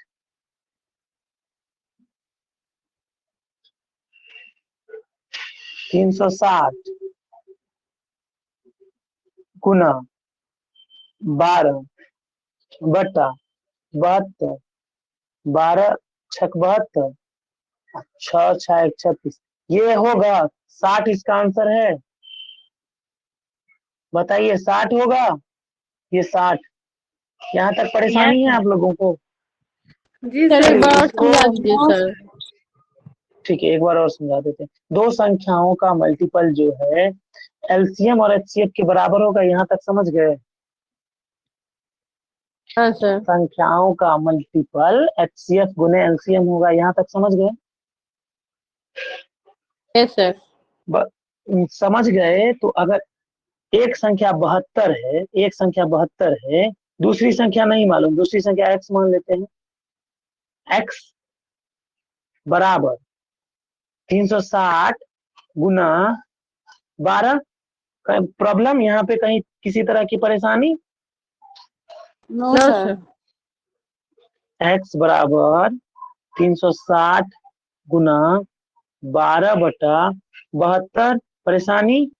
गुना 12 बटा 72, 12 छक 72, 6 6 36, ये होगा 60। इसका आंसर है, बताइए 60 होगा? ये 60। यहाँ तक परेशानी है आप लोगों को? जी सर सर। एक बार और इसको समझा दीजिए सर। ठीक है, एक बार और समझा देते हैं। दो संख्याओं का मल्टीपल जो है LCM और HCF के बराबर होगा। यहाँ तक समझ गए? हाँ सर। संख्याओं का मल्टीपल HCF गुने LCM होगा। यहाँ तक समझ गए? Yes sir. समझ गए? तो अगर एक संख्या 72 है, एक संख्या 72 है, दूसरी संख्या नहीं मालूम, दूसरी संख्या x मान लेते हैं। x बराबर 360 गुना 12। प्रॉब्लम यहाँ पे कहीं किसी तरह की परेशानी? No sir. x बराबर 360 गुना 12 बटा 72। परेशानी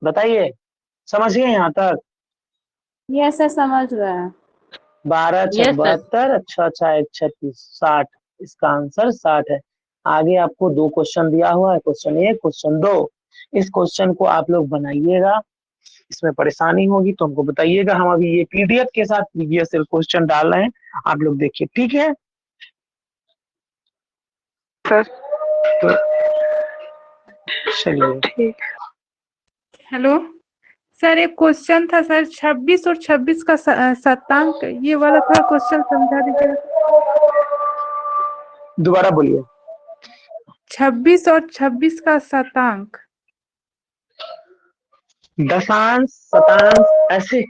बताइए, समझिए यहाँ तक? यस सर, समझ रहे हैं। 12 छक यस सर। 72, अच्छा 36, 60। इसका आंसर 60 है। आगे आपको दो क्वेश्चन दिया हुआ है, क्वेश्चन 1 क्वेश्चन 2। इस क्वेश्चन को आप लोग बनाइएगा, इसमें परेशानी होगी तो हमको बताइएगा। हम अभी ये PDF के साथ प्रीवियस क्वेश्चन डाल रहे हैं, आप लोग देखिए, ठीक है सर तो चलिए। ठीक। हेलो सर, एक क्वेश्चन था सर, 26 और 26 का शतांक, ये वाला थोड़ा क्वेश्चन समझा दीजिएगा। दोबारा बोलिए। 26 और 26 का शतांक। दशांश, शतांश, ऐसे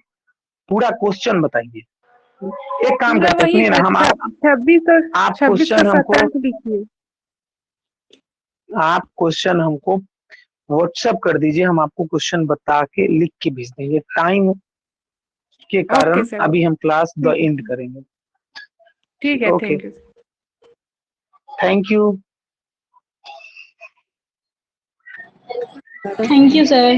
पूरा क्वेश्चन बताइए। एक काम पूरा करते हैं, वही सुनिए ना, हम 26 और आप 26 का क्वेश्चन हमको शतांक लिखिए। आप क्वेश्चन हमको व्हाट्सएप कर दीजिए, हम आपको क्वेश्चन बता के लिख के भेज देंगे। टाइम के कारण ओके सर। अभी हम क्लास द एंड करेंगे। ठीक है, okay, thank you. Thank you. Thank you sir.